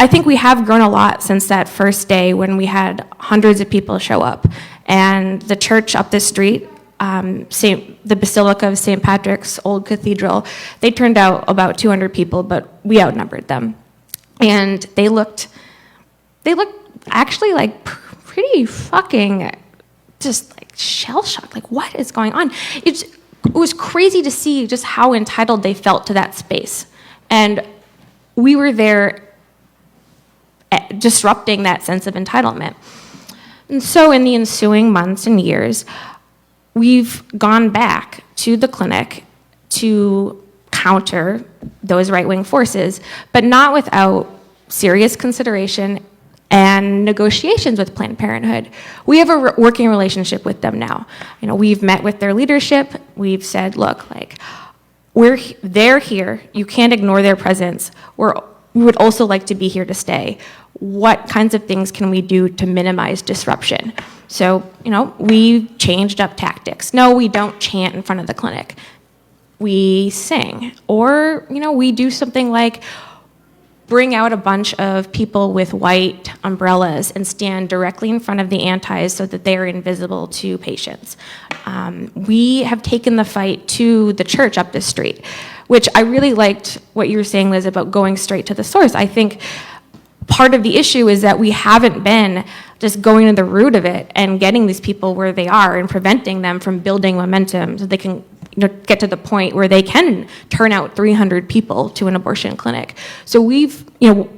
think we have grown a lot since that first day when we had hundreds of people show up. And the church up the street, the Basilica of St. Patrick's Old Cathedral, they turned out about 200 people, but we outnumbered them. And they looked actually pretty fucking just shell-shocked. What is going on? It was crazy to see just how entitled they felt to that space. And we were there disrupting that sense of entitlement. And so in the ensuing months and years, we've gone back to the clinic to counter those right-wing forces, but not without serious consideration and negotiations with Planned Parenthood. We have a working relationship with them now. We've met with their leadership. We've said, look, they're here. You can't ignore their presence. We would also like to be here to stay. what kinds of things can we do to minimize disruption? So, we changed up tactics. No, we don't chant in front of the clinic. We sing. Or, we do something like bring out a bunch of people with white umbrellas and stand directly in front of the antis so that they are invisible to patients. We have taken the fight to the church up the street, which I really liked what you were saying, Liz, about going straight to the source. I think part of the issue is that we haven't been just going to the root of it and getting these people where they are and preventing them from building momentum so they can get to the point where they can turn out 300 people to an abortion clinic. So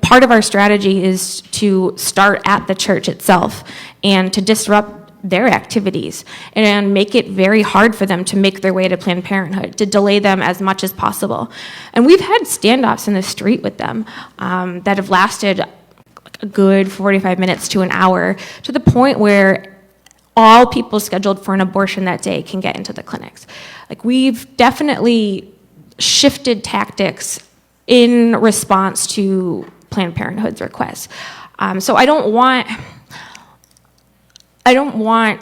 part of our strategy is to start at the church itself and to disrupt their activities and make it very hard for them to make their way to Planned Parenthood, to delay them as much as possible. And we've had standoffs in the street with them that have lasted a good 45 minutes to an hour, to the point where all people scheduled for an abortion that day can get into the clinics. We've definitely shifted tactics in response to Planned Parenthood's requests. So I don't want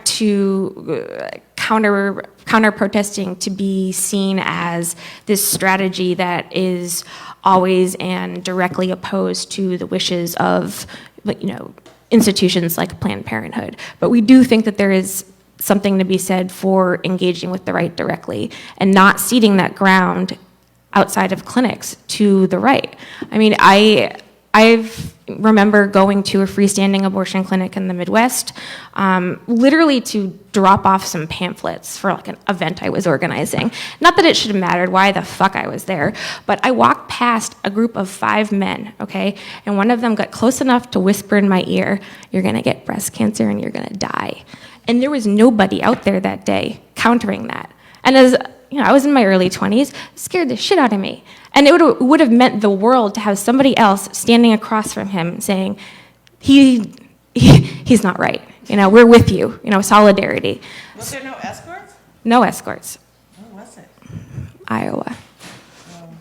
to counter protesting to be seen as this strategy that is always and directly opposed to the wishes of institutions like Planned Parenthood. But we do think that there is something to be said for engaging with the right directly and not ceding that ground outside of clinics to the right. I mean, I remember going to a freestanding abortion clinic in the Midwest, literally to drop off some pamphlets for an event I was organizing. Not that it should have mattered why the fuck I was there, but I walked past a group of 5 men, okay? And one of them got close enough to whisper in my ear, "You're gonna get breast cancer and you're gonna die." And there was nobody out there that day countering that. And as I was in my early 20s, it scared the shit out of me. And it would have meant the world to have somebody else standing across from him saying, he's not right. We're with you. Solidarity. Was there no escorts? No escorts. Where was it? Iowa. Oh.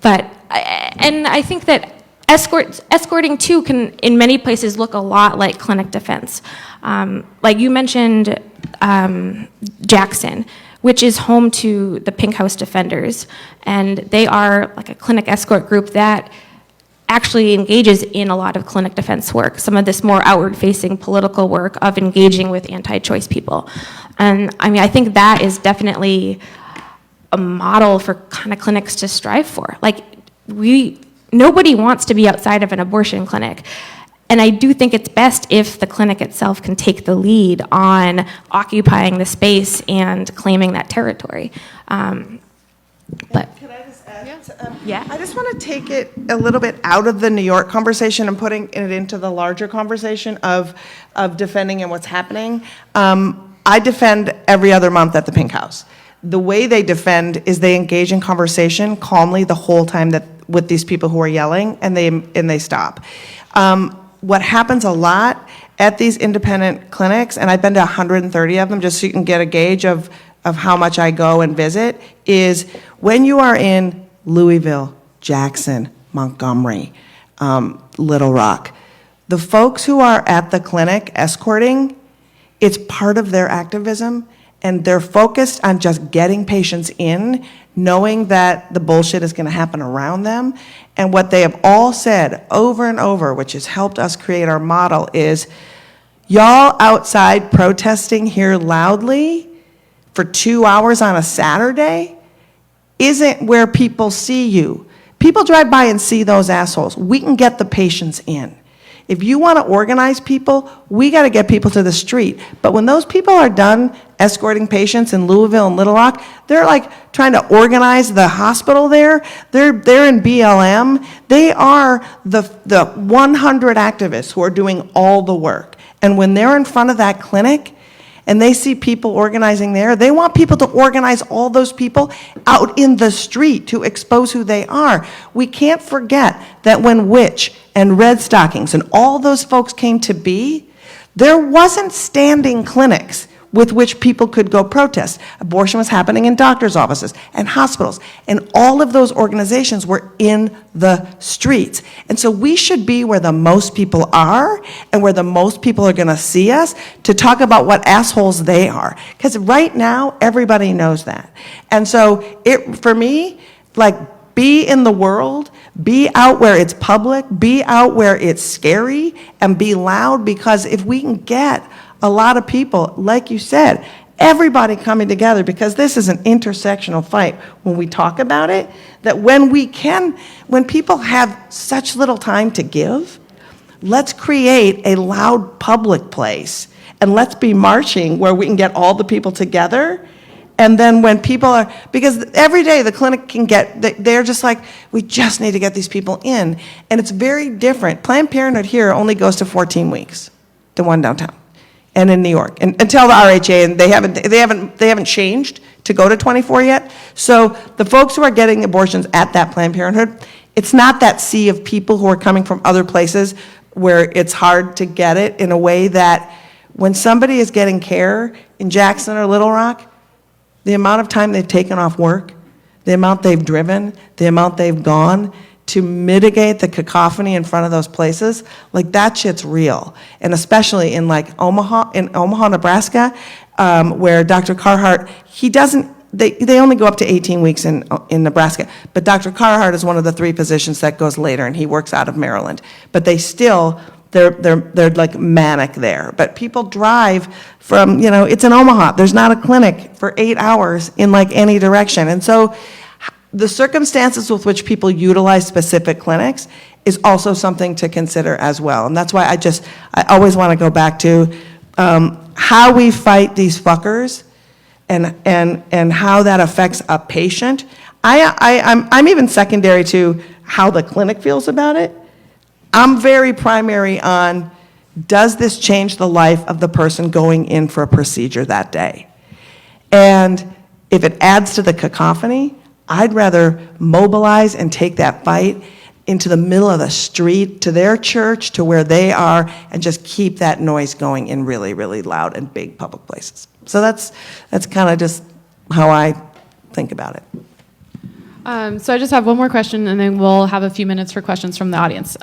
But I think that escorting too can, in many places, look a lot like clinic defense. Like you mentioned, Jackson, which is home to the Pink House Defenders, and they are like a clinic escort group that actually engages in a lot of clinic defense work, some of this more outward-facing political work of engaging with anti-choice people. And I think that is definitely a model for kind of clinics to strive for. Nobody wants to be outside of an abortion clinic. And I do think it's best if the clinic itself can take the lead on occupying the space and claiming that territory. But Can I just add? Yeah. I just want to take it a little bit out of the New York conversation and putting it into the larger conversation of defending and what's happening. I defend every other month at the Pink House. The way they defend is they engage in conversation calmly the whole time with these people who are yelling, and they stop. What happens a lot at these independent clinics, and I've been to 130 of them just so you can get a gauge of how much I go and visit, is when you are in Louisville, Jackson, Montgomery, Little Rock, the folks who are at the clinic escorting, it's part of their activism, and they're focused on just getting patients in, knowing that the bullshit is going to happen around them. And what they have all said over and over, which has helped us create our model, is y'all outside protesting here loudly for 2 hours on a Saturday isn't where people see you. People drive by and see those assholes. We can get the patients in. If you want to organize people, we got to get people to the street. But when those people are done escorting patients in Louisville and Little Rock, they're like trying to organize the hospital there. They're in BLM. They are the 100 activists who are doing all the work. And when they're in front of that clinic and they see people organizing there, they want people to organize all those people out in the street to expose who they are. We can't forget that when Witch and Red Stockings and all those folks came to be, there wasn't standing clinics with which people could go protest. Abortion was happening in doctors' offices and hospitals, and all of those organizations were in the streets. And so we should be where the most people are and where the most people are going to see us to talk about what assholes they are. Because right now, everybody knows that. And so for me, like, be in the world, be out where it's public, be out where it's scary, and be loud, because if we can get a lot of people, like you said, everybody coming together, because this is an intersectional fight when we talk about it, that when people have such little time to give, let's create a loud public place, and let's be marching where we can get all the people together. And then when people are, because every day the clinic can they're just like, we just need to get these people in. And it's very different. Planned Parenthood here only goes to 14 weeks, the one downtown, and in New York, and until the RHA, and they haven't changed to go to 24 yet. So the folks who are getting abortions at that Planned Parenthood, it's not that sea of people who are coming from other places where it's hard to get it, in a way that when somebody is getting care in Jackson or Little Rock, the amount of time they've taken off work, the amount they've driven, the amount they've gone to mitigate the cacophony in front of those places, like, that shit's real. And especially in like Omaha, Nebraska, where Dr. Carhart, they only go up to 18 weeks in Nebraska, but Dr. Carhart is one of the 3 positions that goes later, and he works out of Maryland. But they're like manic there. But people drive from, it's in Omaha. There's not a clinic for 8 hours in like any direction. And so the circumstances with which people utilize specific clinics is also something to consider as well. And that's why I always want to go back to how we fight these fuckers and how that affects a patient. I'm even secondary to how the clinic feels about it. I'm very primary on, does this change the life of the person going in for a procedure that day? And if it adds to the cacophony, I'd rather mobilize and take that fight into the middle of the street, to their church, to where they are, and just keep that noise going in really, really loud and big public places. So that's kind of just how I think about it. So I just have one more question, and then we'll have a few minutes for questions from the audience.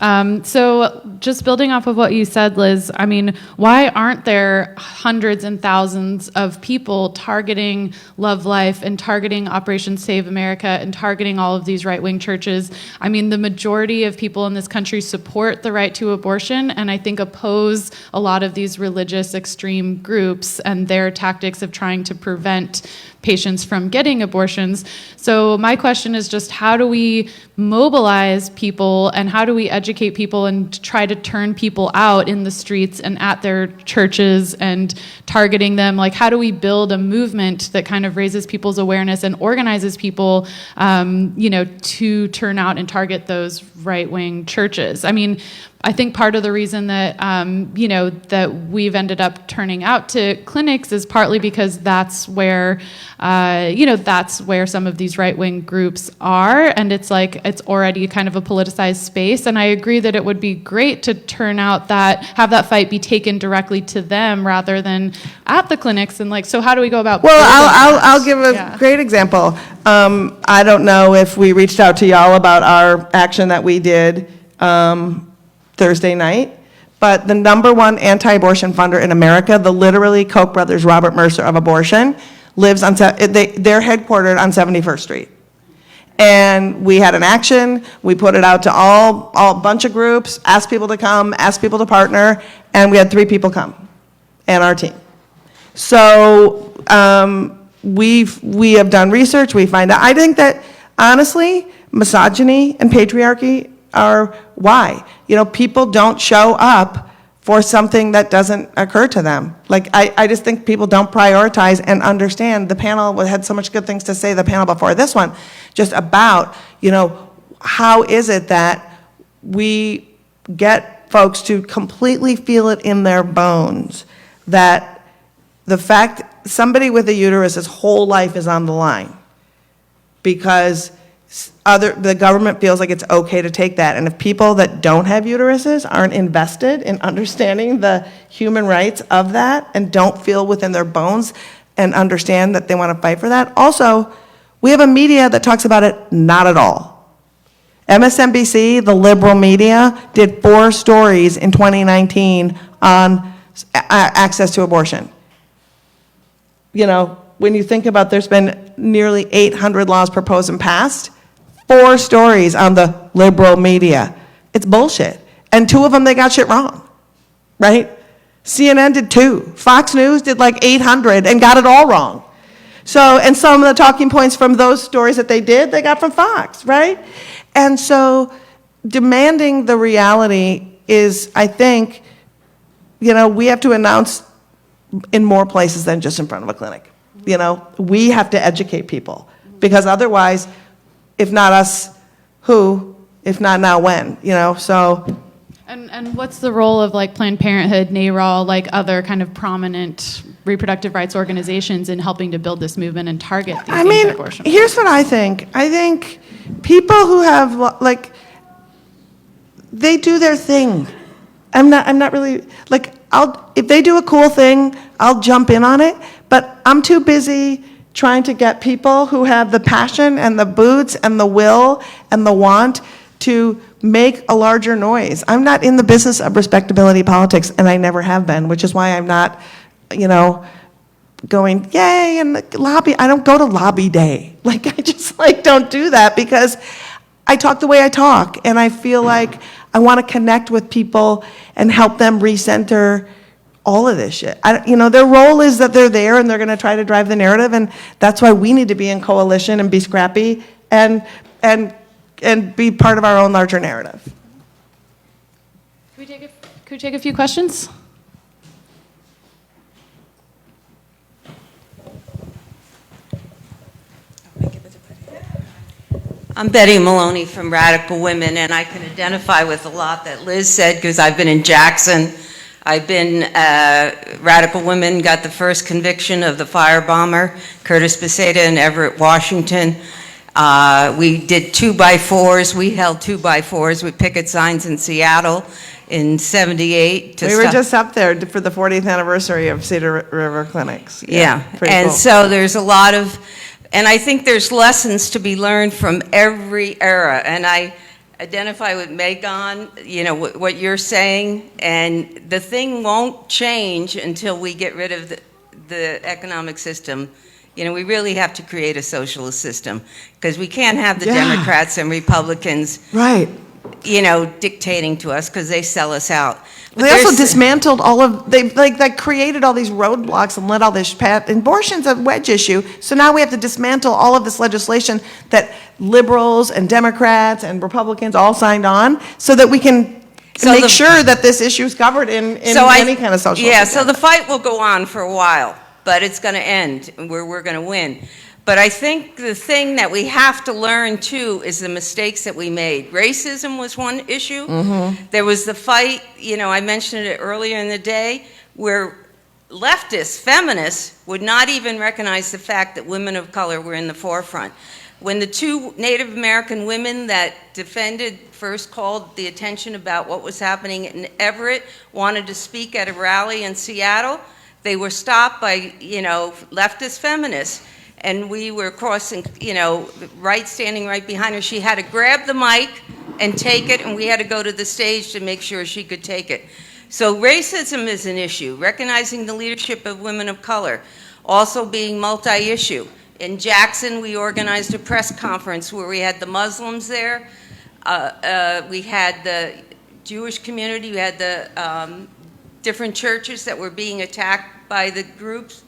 So just building off of what you said, Liz, I mean, why aren't there hundreds and thousands of people targeting Love Life and targeting Operation Save America and targeting all of these right-wing churches? I mean, the majority of people in this country support the right to abortion, and I think oppose a lot of these religious extreme groups and their tactics of trying to prevent patients from getting abortions. So my question is just, how do we mobilize people, and how do we educate people and try to turn people out in the streets and at their churches and targeting them? Like, how do we build a movement that kind of raises people's awareness and organizes people, to turn out and target those right-wing churches? I mean, I think part of the reason that, that we've ended up turning out to clinics is partly because that's where, that's where some of these right-wing groups are, and it's like, it's already kind of a politicized space. And I agree that it would be great to turn out have that fight be taken directly to them rather than at the clinics. And like, so how do we go about? Well, I'll give a great example. I don't know if we reached out to y'all about our action that we did Thursday night, but the #1 anti-abortion funder in America, the literally Koch brothers, Robert Mercer of abortion, lives on, they're headquartered on 71st Street. And we had an action, we put it out to all bunch of groups, asked people to come, asked people to partner, and we had 3 people come, and our team. So we have done research, we find out, I think that honestly, misogyny and patriarchy are why. People don't show up for something that doesn't occur to them. Like, I just think people don't prioritize and understand. The panel had so much good things to say, the panel before this one, just about, how is it that we get folks to completely feel it in their bones that the fact somebody with a uterus, his whole life is on the line because the government feels like it's okay to take that. And if people that don't have uteruses aren't invested in understanding the human rights of that and don't feel within their bones and understand that they want to fight for that. Also, we have a media that talks about it not at all. MSNBC, the liberal media, did 4 stories in 2019 on access to abortion. You know, when you think about there's been nearly 800 laws proposed and passed, 4 stories on the liberal media. It's bullshit. And 2 of them, they got shit wrong, right? CNN did 2. Fox News did like 800 and got it all wrong. So, and some of the talking points from those stories that they did, they got from Fox, right? And so demanding the reality is, I think, you know, we have to announce in more places than just in front of a clinic. You know, we have to educate people because otherwise, if not us, who? If not now, when? You know, so. And what's the role of like Planned Parenthood, NARAL, like other kind of prominent reproductive rights organizations in helping to build this movement and target these anti-abortion? Here's what I think. I think people who have like, they do their thing. I'm not really like, if they do a cool thing, I'll jump in on it. But I'm too busy trying to get people who have the passion and the boots and the will and the want to make a larger noise. I'm not in the business of respectability politics, and I never have been, which is why I'm not, you know, going, yay, and lobby. I don't go to lobby day. Like, I just, like, don't do that because I talk the way I talk, and I feel like I want to connect with people and help them recenter all of this shit. You know, their role is that they're there and they're going to try to drive the narrative, and that's why we need to be in coalition and be scrappy and be part of our own larger narrative. Could we take a few questions? I'm Betty Maloney from Radical Women, and I can identify with a lot that Liz said because I've been in Jackson. I've been, Radical Women got the first conviction of the firebomber, Curtis Beseda in Everett, Washington. We did 2x4s. We held 2x4s with picket signs in Seattle in '78. We were just up there for the 40th anniversary of Cedar River Clinics. Yeah, and cool. So there's a lot of, and I think there's lessons to be learned from every era. And I identify with Megan, you know, what you're saying, and the thing won't change until we get rid of the economic system. You know, we really have to create a socialist system because we can't have the Democrats and Republicans, right, you know, dictating to us because they sell us out. But they also dismantled all of, they created all these roadblocks and let all this pass. Abortion's a wedge issue, so now we have to dismantle all of this legislation that liberals and Democrats and Republicans all signed on so that we can make sure that this issue is covered in any kind of social. Yeah, so the fight will go on for a while, but it's going to end where we're going to win. But I think the thing that we have to learn, too, is the mistakes that we made. Racism was one issue. Mm-hmm. There was the fight, you know, I mentioned it earlier in the day, where leftists, feminists, would not even recognize the fact that women of color were in the forefront. When the 2 Native American women that defended first called the attention about what was happening in Everett, wanted to speak at a rally in Seattle, they were stopped by, you know, leftist feminists. And we were crossing, you know, standing right behind her. She had to grab the mic and take it, and we had to go to the stage to make sure she could take it. So racism is an issue. Recognizing the leadership of women of color, also being multi-issue. In Jackson, we organized a press conference where we had the Muslims there. We had the Jewish community. We had the different churches that were being attacked by the groups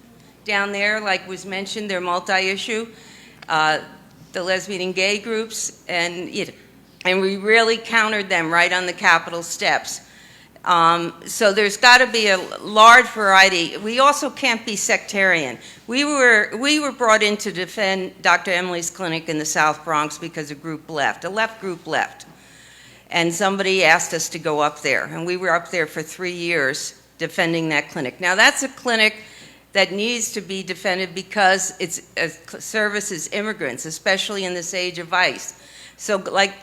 down there, like was mentioned, they're multi-issue, the lesbian and gay groups, and we really countered them right on the Capitol steps. So there's got to be a large variety. We also can't be sectarian. We were brought in to defend Dr. Emily's clinic in the South Bronx because a left group left. And somebody asked us to go up there, and we were up there for 3 years defending that clinic. Now that's a clinic that needs to be defended because it services immigrants, especially in this age of ICE. So like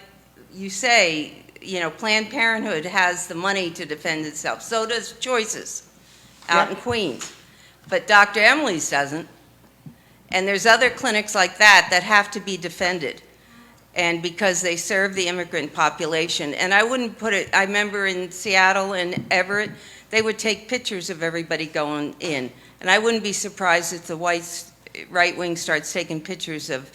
you say, you know, Planned Parenthood has the money to defend itself. So does Choices out in Queens. But Dr. Emily's doesn't. And there's other clinics like that that have to be defended. And because they serve the immigrant population. And I wouldn't put it, I remember in Seattle and Everett, they would take pictures of everybody going in. And I wouldn't be surprised if the right wing starts taking pictures of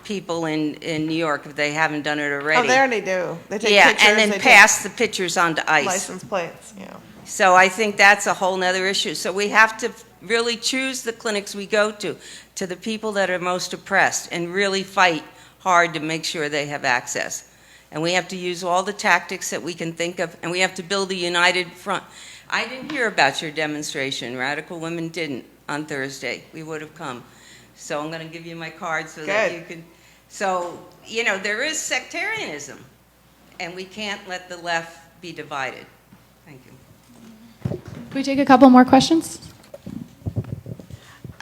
people in New York if they haven't done it already. Oh, they already do. They take yeah, pictures. and then pass the pictures on to ICE. License plates, yeah. So I think that's a whole nother issue. So we have to really choose the clinics we go to the people that are most oppressed, and really fight hard to make sure they have access. And we have to use all the tactics that we can think of, and we have to build a united front. I didn't hear about your demonstration. Radical Women didn't on Thursday. We would have come. So I'm going to give you my card so that you can. So, you know, there is sectarianism, and we can't let the left be divided. Thank you. Can we take a couple more questions?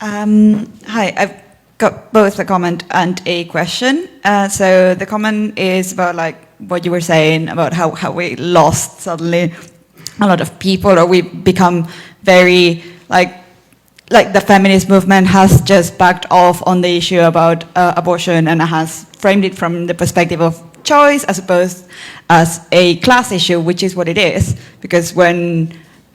Hi, I've got both a comment and a question. So the comment is about like what you were saying about how we lost suddenly a lot of people, or we become very like the feminist movement has just backed off on the issue about abortion and has framed it from the perspective of choice as opposed as a class issue, which is what it is, because when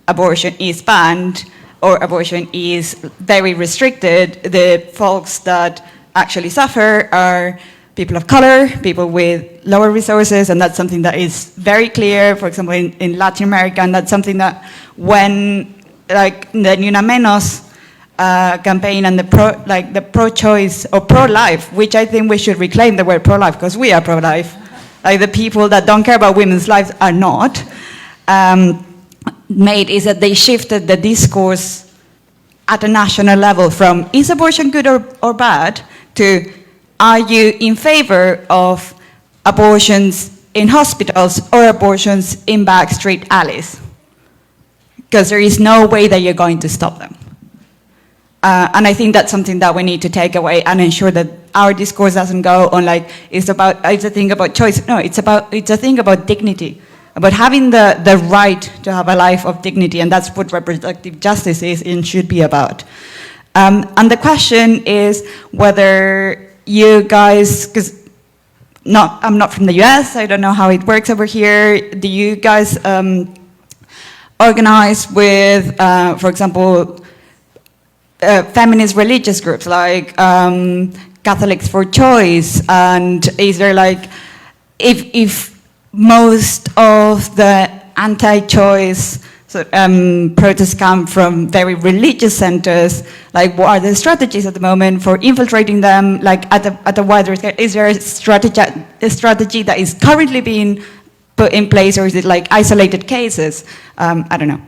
abortion is banned or abortion is very restricted, the folks that actually suffer are people of color, people with lower resources, and that's something that is very clear, for example, in Latin America, and that's something that when, like, the Ni Una Menos campaign and the pro-choice or pro-life, which I think we should reclaim the word pro-life, because we are pro-life, like the people that don't care about women's lives are not, made is that they shifted the discourse at a national level from is abortion good or bad to are you in favor of abortions in hospitals or abortions in backstreet alleys? Because there is no way that you're going to stop them. And I think that's something that we need to take away and ensure that our discourse doesn't go on like it's a thing about choice. No, it's a thing about dignity, about having the right to have a life of dignity, and that's what reproductive justice is and should be about. And the question is whether you guys, because I'm not from the US, I don't know how it works over here. Do you guys organize with, for example, feminist religious groups like Catholics for Choice? And is there like, if most of the anti-choice protests come from very religious centers, like what are the strategies at the moment for infiltrating them, like at a wider scale? Is there a strategy that is currently being put in place, or is it like isolated cases? I don't know.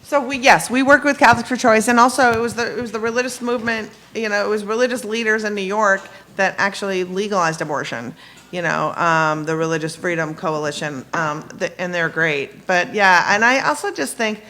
So we work with Catholics for Choice, and also it was the religious movement, you know, it was religious leaders in New York that actually legalized abortion, you know, the Religious Freedom Coalition, and they're great. But yeah, and I also just think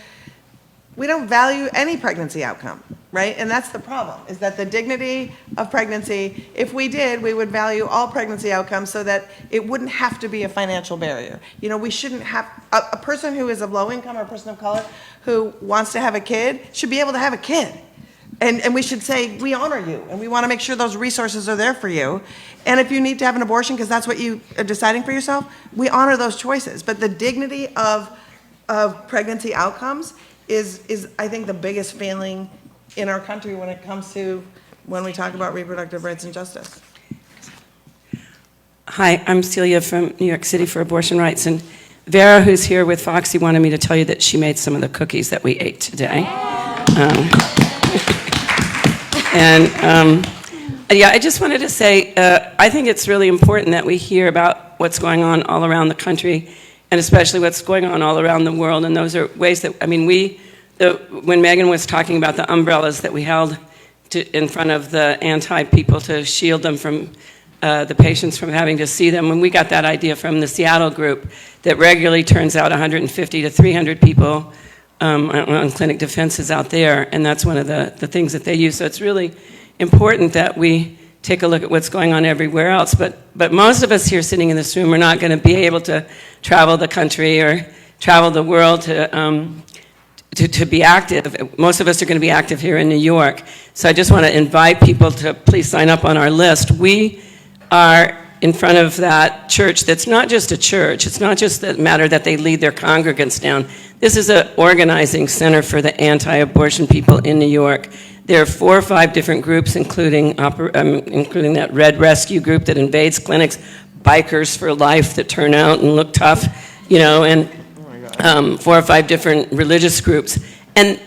we don't value any pregnancy outcome, right? And that's the problem, is that the dignity of pregnancy, if we did, we would value all pregnancy outcomes so that it wouldn't have to be a financial barrier. You know, we shouldn't have, a person who is of low income or a person of color who wants to have a kid should be able to have a kid. And we should say, we honor you, and we want to make sure those resources are there for you. And if you need to have an abortion because that's what you are deciding for yourself, we honor those choices. But the dignity of pregnancy outcomes is I think the biggest failing in our country when it comes to when we talk about reproductive rights and justice. Hi, I'm Celia from New York City for Abortion Rights, and Vera, who's here with Foxy, wanted me to tell you that she made some of the cookies that we ate today. Yeah, I just wanted to say, I think it's really important that we hear about what's going on all around the country, and especially what's going on all around the world. And those are ways that, I mean, when Megan was talking about the umbrellas that we held in front of the anti-people to shield them from the patients from having to see them. When we got that idea from the Seattle group that regularly turns out 150 to 300 people on clinic defenses out there, and that's one of the things that they use. So it's really important that we take a look at what's going on everywhere else. But most of us here sitting in this room are not going to be able to travel the country or travel the world to be active. Most of us are going to be active here in New York. So I just want to invite people to please sign up on our list. We are in front of that church that's not just a church. It's not just the matter that they lead their congregants down. This is an organizing center for the anti-abortion people in New York. There are 4 or 5 different groups, including that Red Rescue group that invades clinics, Bikers for Life that turn out and look tough, and 4 or 5 different religious groups. And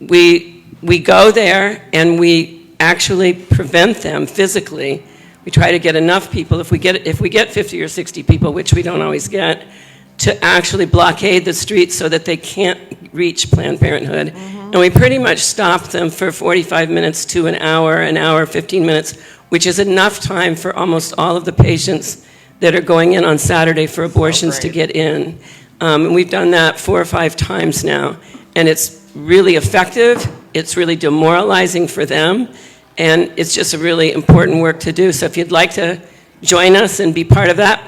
we go there and we actually prevent them physically. We try to get enough people, if we get 50 or 60 people, which we don't always get, to actually blockade the streets so that they can't reach Planned Parenthood. And we pretty much stop them for 45 minutes to an hour, 15 minutes, which is enough time for almost all of the patients that are going in on Saturday for abortions to get in. And we've done that 4 or 5 times now. And it's really effective. It's really demoralizing for them. And it's just a really important work to do. So if you'd like to join us and be part of that,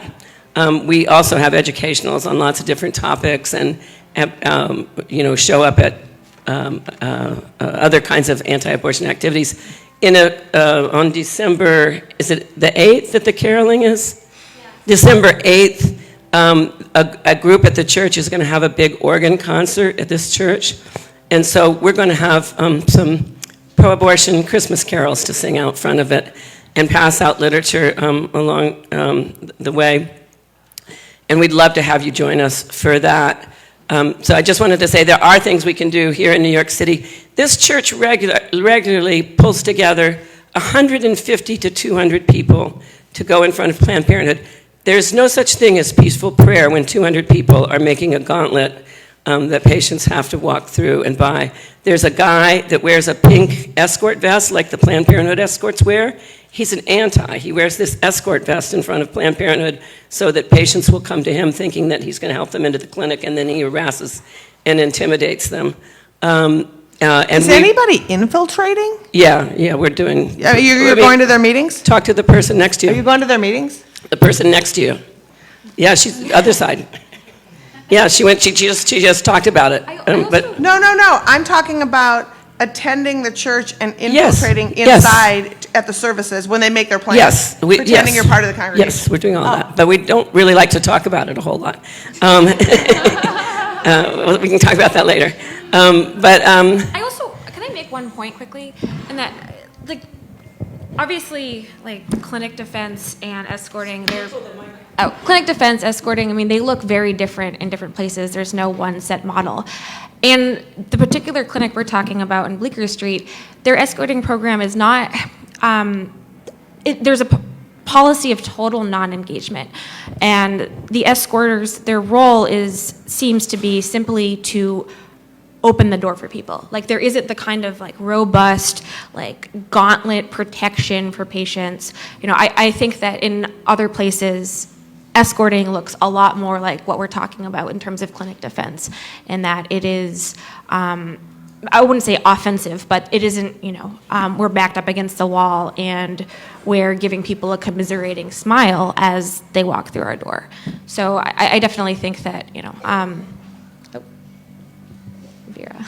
we also have educationals on lots of different topics and show up at other kinds of anti-abortion activities. On December, is it the 8th that the caroling is? Yeah. December 8th, a group at the church is going to have a big organ concert at this church. And so we're going to have some pro-abortion Christmas carols to sing out front of it and pass out literature along the way. And we'd love to have you join us for that. So I just wanted to say there are things we can do here in New York City. This church regularly pulls together 150 to 200 people to go in front of Planned Parenthood. There's no such thing as peaceful prayer when 200 people are making a gauntlet that patients have to walk through and by. There's a guy that wears a pink escort vest like the Planned Parenthood escorts wear. He's an anti. He wears this escort vest in front of Planned Parenthood so that patients will come to him thinking that he's going to help them into the clinic, and then he harasses and intimidates them. Is anybody infiltrating? Yeah, we're doing... You're going to their meetings? Talk to the person next to you. Are you going to their meetings? The person next to you. Yeah, she's the other side. Yeah, she just talked about it. But No. I'm talking about attending the church and infiltrating inside at the services when they make their plans. Yes. Pretending you're part of the congregation. Yes, we're doing all that. But we don't really like to talk about it a whole lot. We can talk about that later. I also, can I make one point quickly? And that, obviously, clinic defense and escorting, clinic defense, escorting, I mean, they look very different in different places. There's no one set model. And the particular clinic we're talking about in Bleecker Street, their escorting program is not, there's a policy of total non-engagement. And the escorters, their role seems to be simply to open the door for people. There isn't the kind of robust, gauntlet protection for patients. I think that in other places, escorting looks a lot more like what we're talking about in terms of clinic defense, and that it is, I wouldn't say offensive, but it isn't, we're backed up against the wall and we're giving people a commiserating smile as they walk through our door. So I definitely think that, Vera.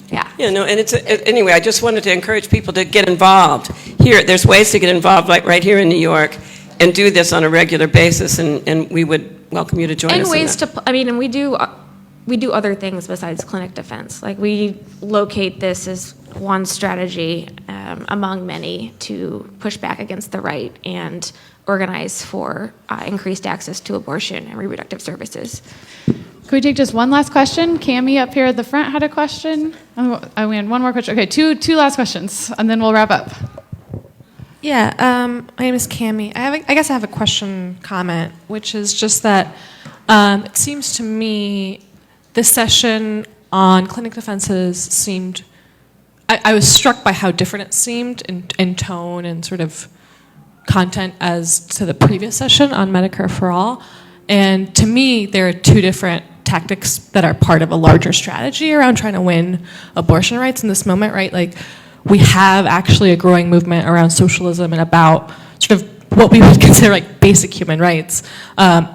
Yeah. Yeah, no, and anyway, I just wanted to encourage people to get involved. Here, there's ways to get involved, right here in New York, and do this on a regular basis, and we would welcome you to join us. And ways to, and we do other things besides clinic defense. We locate this as one strategy among many to push back against the right and organize for increased access to abortion and reproductive services. Can we take just one last question? Cammie up here at the front had a question. Oh, we had one more question. Okay, two last questions, and then we'll wrap up. Yeah, my name is Cammie. I guess I have a question, comment, which is just that it seems to me this session on clinic defenses seemed, I was struck by how different it seemed in tone and sort of content as to the previous session on Medicare for All. And to me, there are two different tactics that are part of a larger strategy around trying to win abortion rights in this moment, right? Like, we have actually a growing movement around socialism and about sort of what we would consider like basic human rights,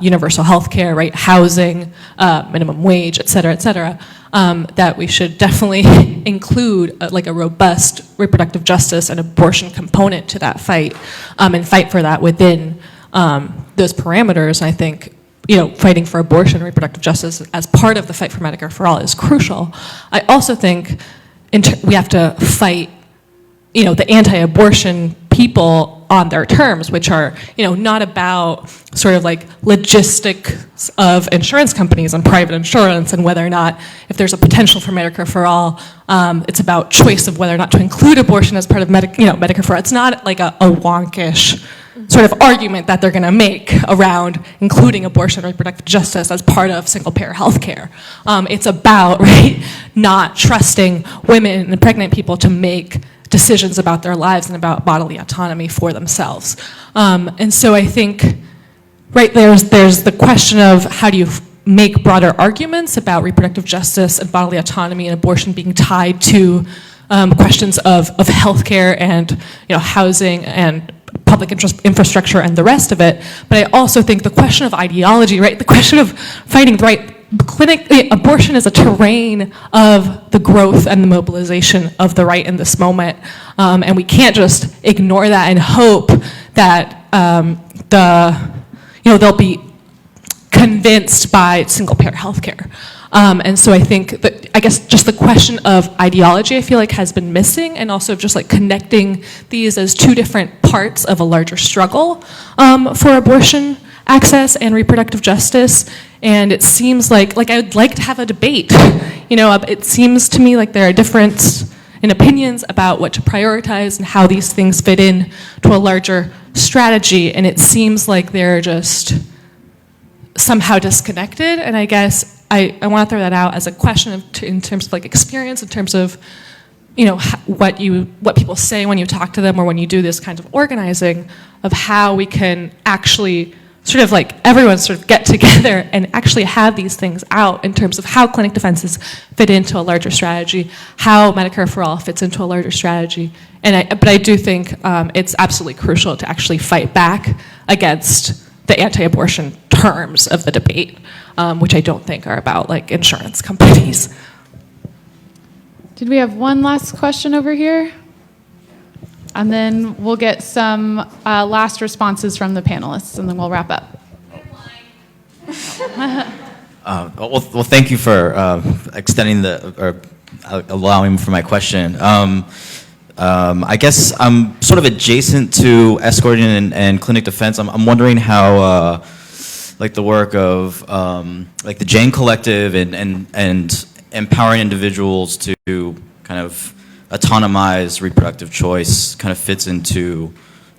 universal health care, right, housing, minimum wage, et cetera, that we should definitely include like a robust reproductive justice and abortion component to that fight, and fight for that within those parameters. And I think, fighting for abortion and reproductive justice as part of the fight for Medicare for All is crucial. I also think we have to fight, the anti-abortion people on their terms, which are, not about sort of like logistics of insurance companies and private insurance and whether or not, if there's a potential for Medicare for All, it's about choice of whether or not to include abortion as part of Medicare for All. It's not like a wonkish sort of argument that they're going to make around including abortion and reproductive justice as part of single-payer health care. It's about, right, not trusting women and pregnant people to make decisions about their lives and about bodily autonomy for themselves. And so I think, right, there's the question of how do you make broader arguments about reproductive justice and bodily autonomy and abortion being tied to questions of healthcare and housing and public infrastructure and the rest of it. But I also think the question of ideology, right, the question of fighting the right, abortion is a terrain of the growth and the mobilization of the right in this moment, and we can't just ignore that and hope that they'll be convinced by single-payer healthcare. And so I think that, I guess, just the question of ideology, I feel like, has been missing, and also just like connecting these as two different parts of a larger struggle for abortion access and reproductive justice. And it seems like I would like to have a debate. It seems to me like there are difference in opinions about what to prioritize and how these things fit in to a larger strategy, and it seems like they're just somehow disconnected. And I guess I want to throw that out as a question in terms of like experience, in terms of what people say when you talk to them or when you do this kind of organizing, of how we can actually sort of like everyone sort of get together and actually have these things out in terms of how clinic defenses fit into a larger strategy, how Medicare for All fits into a larger strategy. But I do think it's absolutely crucial to actually fight back against the anti-abortion terms of the debate, which I don't think are about like insurance companies. Did we have one last question over here? And then we'll get some last responses from the panelists, and then we'll wrap up. Well, thank you for extending allowing me for my question. I guess I'm sort of adjacent to escorting and clinic defense. I'm wondering how, like the work of like the Jane Collective and empowering individuals to kind of autonomize reproductive choice kind of fits into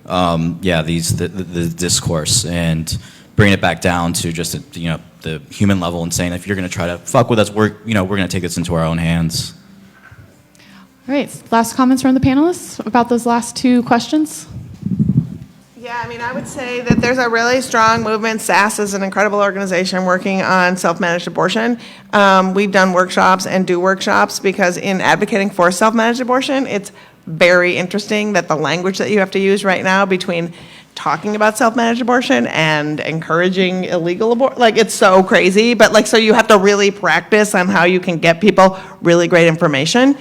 the discourse, and bringing it back down to just the human level and saying, if you're going to try to fuck with us, we're going to take this into our own hands. All right, last comments from the panelists about those last two questions? Yeah, I would say that there's a really strong movement. SAS is an incredible organization working on self-managed abortion. We've done workshops and do workshops because in advocating for self-managed abortion, it's very interesting that the language that you have to use right now between talking about self-managed abortion and encouraging illegal abortion, like it's so crazy, but so you have to really practice on how you can get people really great information.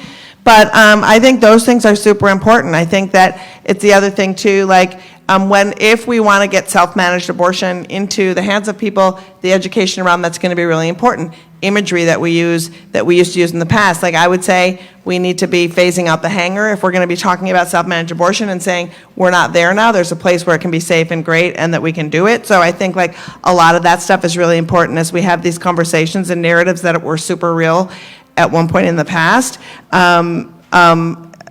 But I think those things are super important. I think that it's the other thing too, if we want to get self-managed abortion into the hands of people, the education around that's going to be really important. Imagery that we used to use in the past. I would say we need to be phasing out the hanger if we're going to be talking about self-managed abortion and saying we're not there now. There's a place where it can be safe and great and that we can do it. So I think a lot of that stuff is really important as we have these conversations and narratives that were super real at one point in the past.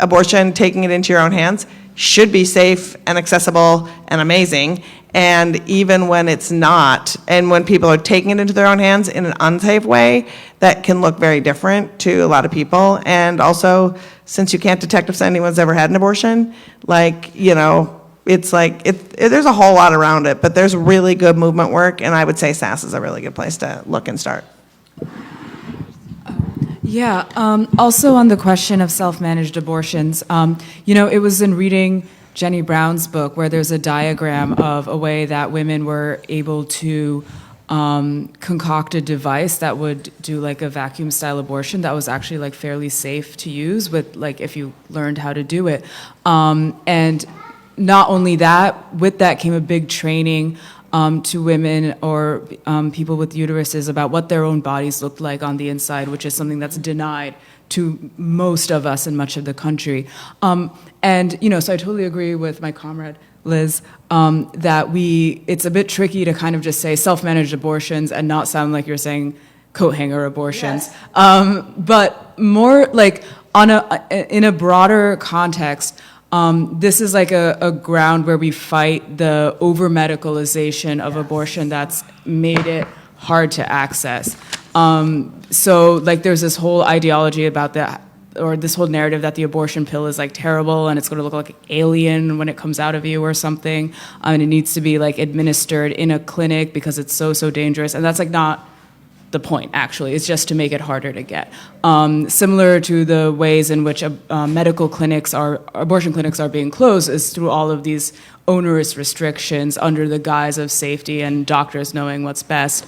Abortion, taking it into your own hands, should be safe and accessible and amazing. And even when it's not, and when people are taking it into their own hands in an unsafe way, that can look very different to a lot of people. And also, since you can't detect if anyone's ever had an abortion, like, you know, it's like, there's a whole lot around it, but there's really good movement work, and I would say SAS is a really good place to look and start. Yeah, also on the question of self-managed abortions, you know, it was in reading Jenny Brown's book where there's a diagram of a way that women were able to concoct a device that would do like a vacuum style abortion that was actually like fairly safe to use with like if you learned how to do it. And not only that, with that came a big training to women or people with uteruses about what their own bodies looked like on the inside, which is something that's denied to most of us in much of the country. And, you know, so I totally agree with my comrade, Liz, that it's a bit tricky to kind of just say self-managed abortions and not sound like you're saying coat hanger abortions. Yes. But more like in a broader context, this is like a ground where we fight the over-medicalization of abortion that's made it hard to access. So like there's this whole ideology about that, or this whole narrative that the abortion pill is like terrible and it's going to look like alien when it comes out of you or something, and it needs to be like administered in a clinic because it's so dangerous, and that's like not the point, actually. It's just to make it harder to get. Similar to the ways in which abortion clinics are being closed is through all of these onerous restrictions under the guise of safety and doctors knowing what's best.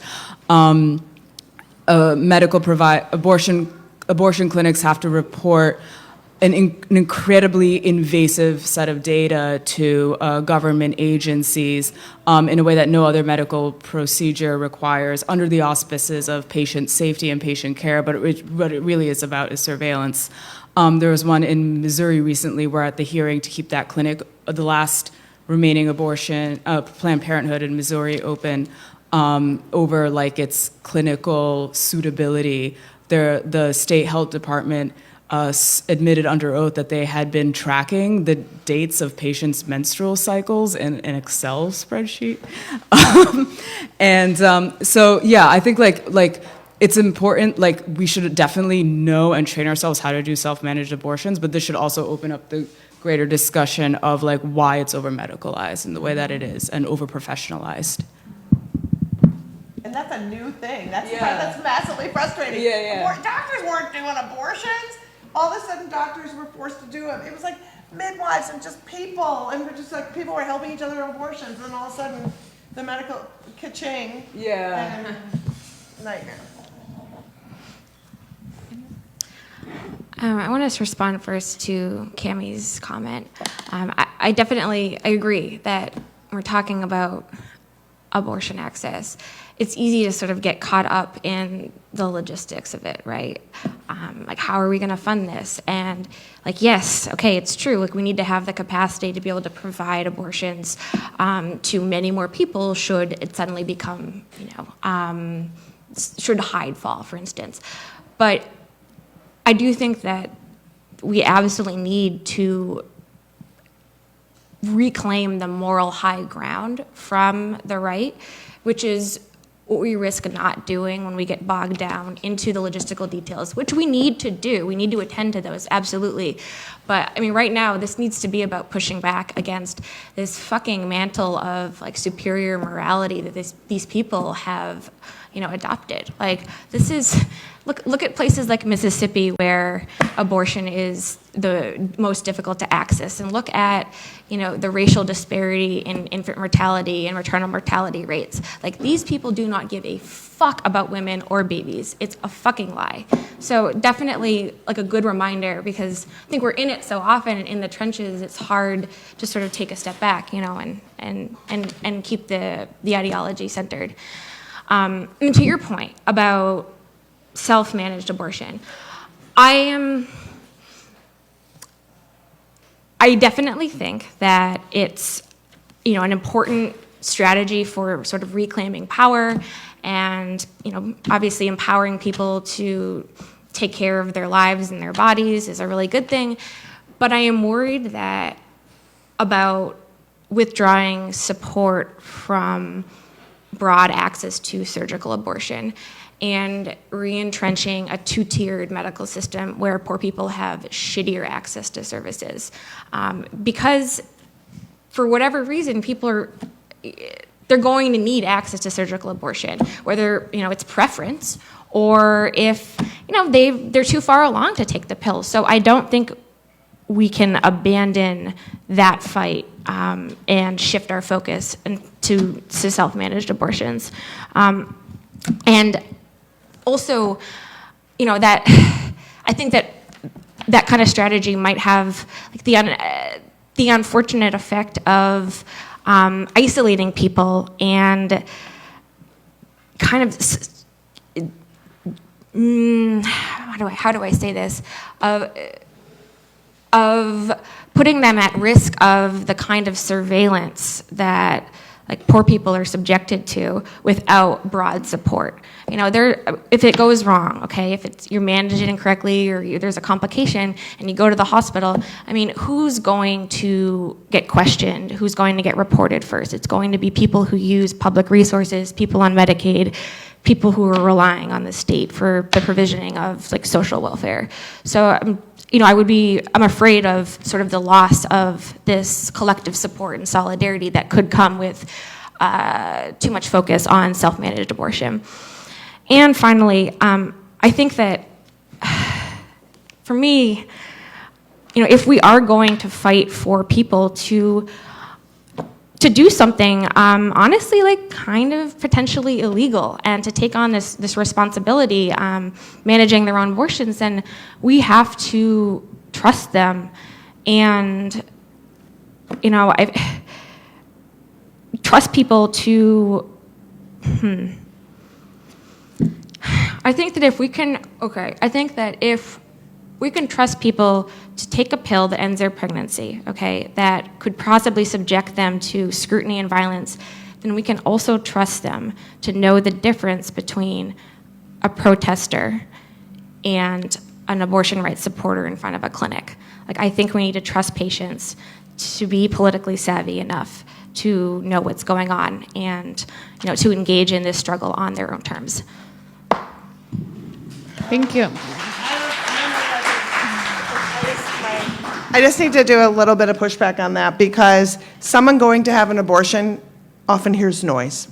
Abortion clinics have to report an incredibly invasive set of data to government agencies in a way that no other medical procedure requires under the auspices of patient safety and patient care, but what it really is about is surveillance. There was one in Missouri recently where at the hearing to keep that clinic, the last remaining abortion, Planned Parenthood in Missouri open over like its clinical suitability. The state health department admitted under oath that they had been tracking the dates of patients' menstrual cycles in an Excel spreadsheet. So yeah, I think like it's important, like we should definitely know and train ourselves how to do self-managed abortions, but this should also open up the greater discussion of like why it's over-medicalized in the way that it is and over-professionalized. And that's a new thing. That's the part that's massively frustrating. Doctors weren't doing abortions. All of a sudden, doctors were forced to do them. It was like midwives and just people, and we're just like people were helping each other with abortions. And then all of a sudden, the medical ka-ching. Yeah. And nightmare. I want to respond first to Cammie's comment. I definitely agree that we're talking about abortion access. It's easy to sort of get caught up in the logistics of it, right? Like, how are we going to fund this? And like, yes, okay, it's true. Like, we need to have the capacity to be able to provide abortions to many more people should it suddenly become, should Hyde fall, for instance. But I do think that we absolutely need to reclaim the moral high ground from the right, which is what we risk not doing when we get bogged down into the logistical details, which we need to do. We need to attend to those, absolutely. But I mean, right now, this needs to be about pushing back against this fucking mantle of like superior morality that these people have, adopted. Like, this is, look at places like Mississippi where abortion is the most difficult to access, and look at, the racial disparity in infant mortality and maternal mortality rates. Like, these people do not give a fuck about women or babies. It's a fucking lie. So definitely like a good reminder, because I think we're in it so often, and in the trenches, it's hard to sort of take a step back, and keep the ideology centered. And to your point about self-managed abortion, I definitely think that it's, an important strategy for sort of reclaiming power and, obviously empowering people to take care of their lives and their bodies is a really good thing. But I am worried that about withdrawing support from broad access to surgical abortion and re-entrenching a two-tiered medical system where poor people have shittier access to services. Because for whatever reason, they're going to need access to surgical abortion, whether it's preference or if they're too far along to take the pill. So I don't think we can abandon that fight and shift our focus to self-managed abortions. And also, that I think that kind of strategy might have like the unfortunate effect of isolating people and kind of how do I say this, of putting them at risk of the kind of surveillance that like poor people are subjected to without broad support. If it goes wrong, okay, if you're managing it incorrectly or there's a complication and you go to the hospital, who's going to get questioned? Who's going to get reported first? It's going to be people who use public resources, people on Medicaid, people who are relying on the state for the provisioning of like social welfare. So I'm afraid of sort of the loss of this collective support and solidarity that could come with too much focus on self-managed abortion. And finally, I think that for me, if we are going to fight for people to do something honestly like kind of potentially illegal and to take on this responsibility managing their own abortions, then we have to trust them and I trust people to I think that if we can trust people to take a pill that ends their pregnancy, okay, that could possibly subject them to scrutiny and violence, then we can also trust them to know the difference between a protester and an abortion rights supporter in front of a clinic. Like, I think we need to trust patients to be politically savvy enough to know what's going on and to engage in this struggle on their own terms. Thank you. I just need to do a little bit of pushback on that because someone going to have an abortion often hears noise.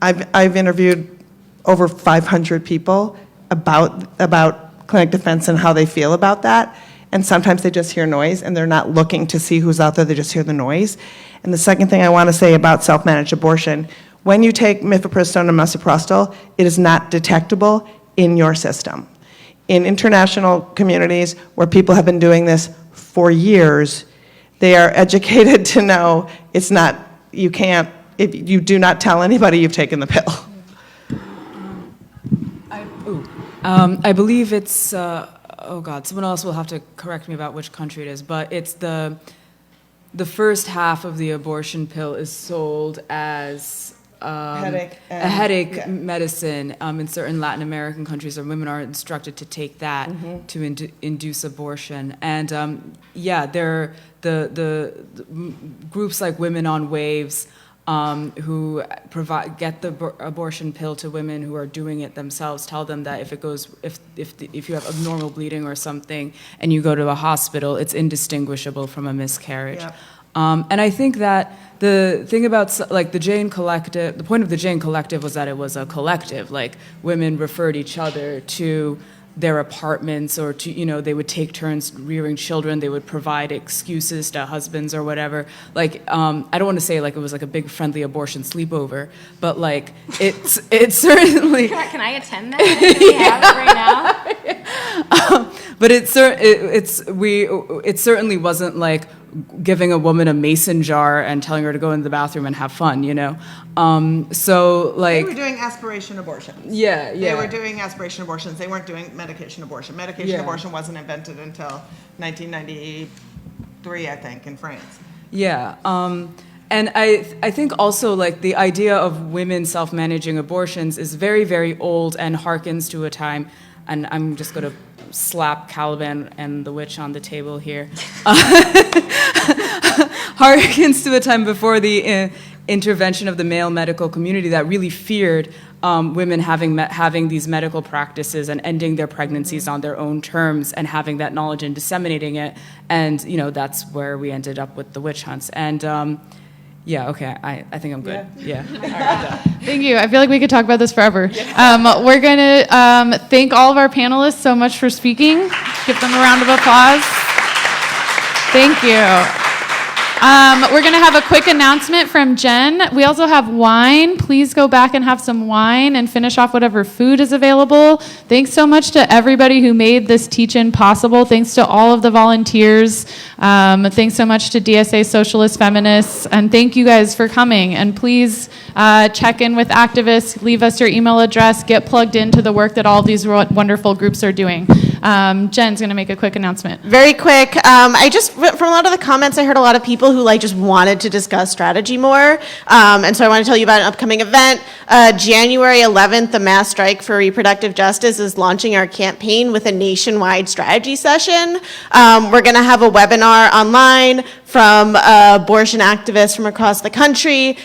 I've interviewed over 500 people about clinic defense and how they feel about that, and sometimes they just hear noise and they're not looking to see who's out there, they just hear the noise. And the second thing I want to say about self-managed abortion, when you take mifepristone and misoprostol, it is not detectable in your system. In international communities where people have been doing this for years, they are educated to know it's not, you can't, if you do not tell anybody you've taken the pill. I believe it's, someone else will have to correct me about which country it is, but it's the first half of the abortion pill is sold as a headache medicine in certain Latin American countries where women are instructed to take that to induce abortion. And there are the groups like Women on Waves who get the abortion pill to women who are doing it themselves, tell them that if you have abnormal bleeding or something and you go to a hospital, it's indistinguishable from a miscarriage. Yep. And I think that the thing about like the Jane Collective, the point of the Jane Collective was that it was a collective. Like women referred each other to their apartments or to, they would take turns rearing children. They would provide excuses to husbands or whatever. Like, I don't want to say like it was like a big friendly abortion sleepover, but like it's certainly. Can I attend that? Do we have it right now? But it certainly wasn't like giving a woman a mason jar and telling her to go into the bathroom and have fun, So like they were doing aspiration abortions. Yeah. They were doing aspiration abortions. They weren't doing medication abortion. Medication abortion wasn't invented until 1993, I think, in France. Yeah. And I think also like the idea of women self-managing abortions is very, very old and harkens to a time, and I'm just going to harkens to a time before the intervention of the male medical community that really feared women having these medical practices and ending their pregnancies on their own terms and having that knowledge and disseminating it. And, that's where we ended up with the witch hunts. And, yeah, okay, I think I'm good. Yeah. Thank you. I feel like we could talk about this forever. We're going to thank all of our panelists so much for speaking. Give them a round of applause. Thank you. We're going to have a quick announcement from Jen. We also have wine. Please go back and have some wine and finish off whatever food is available. Thanks so much to everybody who made this teach-in possible. Thanks to all of the volunteers. Thanks so much to DSA Socialist Feminists. And thank you guys for coming. And please check in with activists. Leave us your email address. Get plugged into the work that all of these wonderful groups are doing. Jen's going to make a quick announcement. Very quick. From a lot of the comments, I heard a lot of people who just wanted to discuss strategy more. And so I want to tell you about an upcoming event. January 11th, the Mass Strike for Reproductive Justice is launching our campaign with a nationwide strategy session. We're going to have a webinar online from abortion activists from across the country.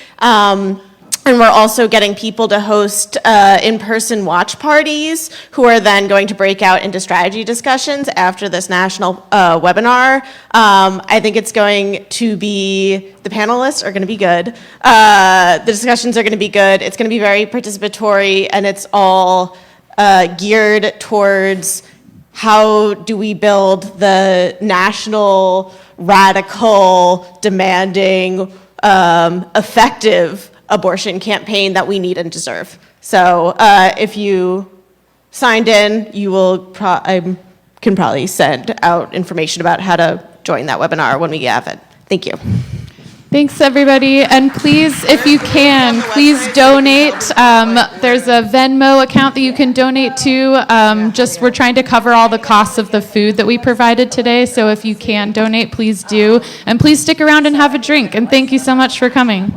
And we're also getting people to host in-person watch parties who are then going to break out into strategy discussions after this national webinar. I think it's going to be, the panelists are going to be good. The discussions are going to be good. It's going to be very participatory, and it's all geared towards how do we build the national, radical, demanding, effective abortion campaign that we need and deserve. So if you signed in, you will I can probably send out information about how to join that webinar when we have it. Thank you. Thanks, everybody. And please, if you can, please donate. There's a Venmo account that you can donate to. We're trying to cover all the costs of the food that we provided today. So if you can donate, please do. And please stick around and have a drink. And thank you so much for coming.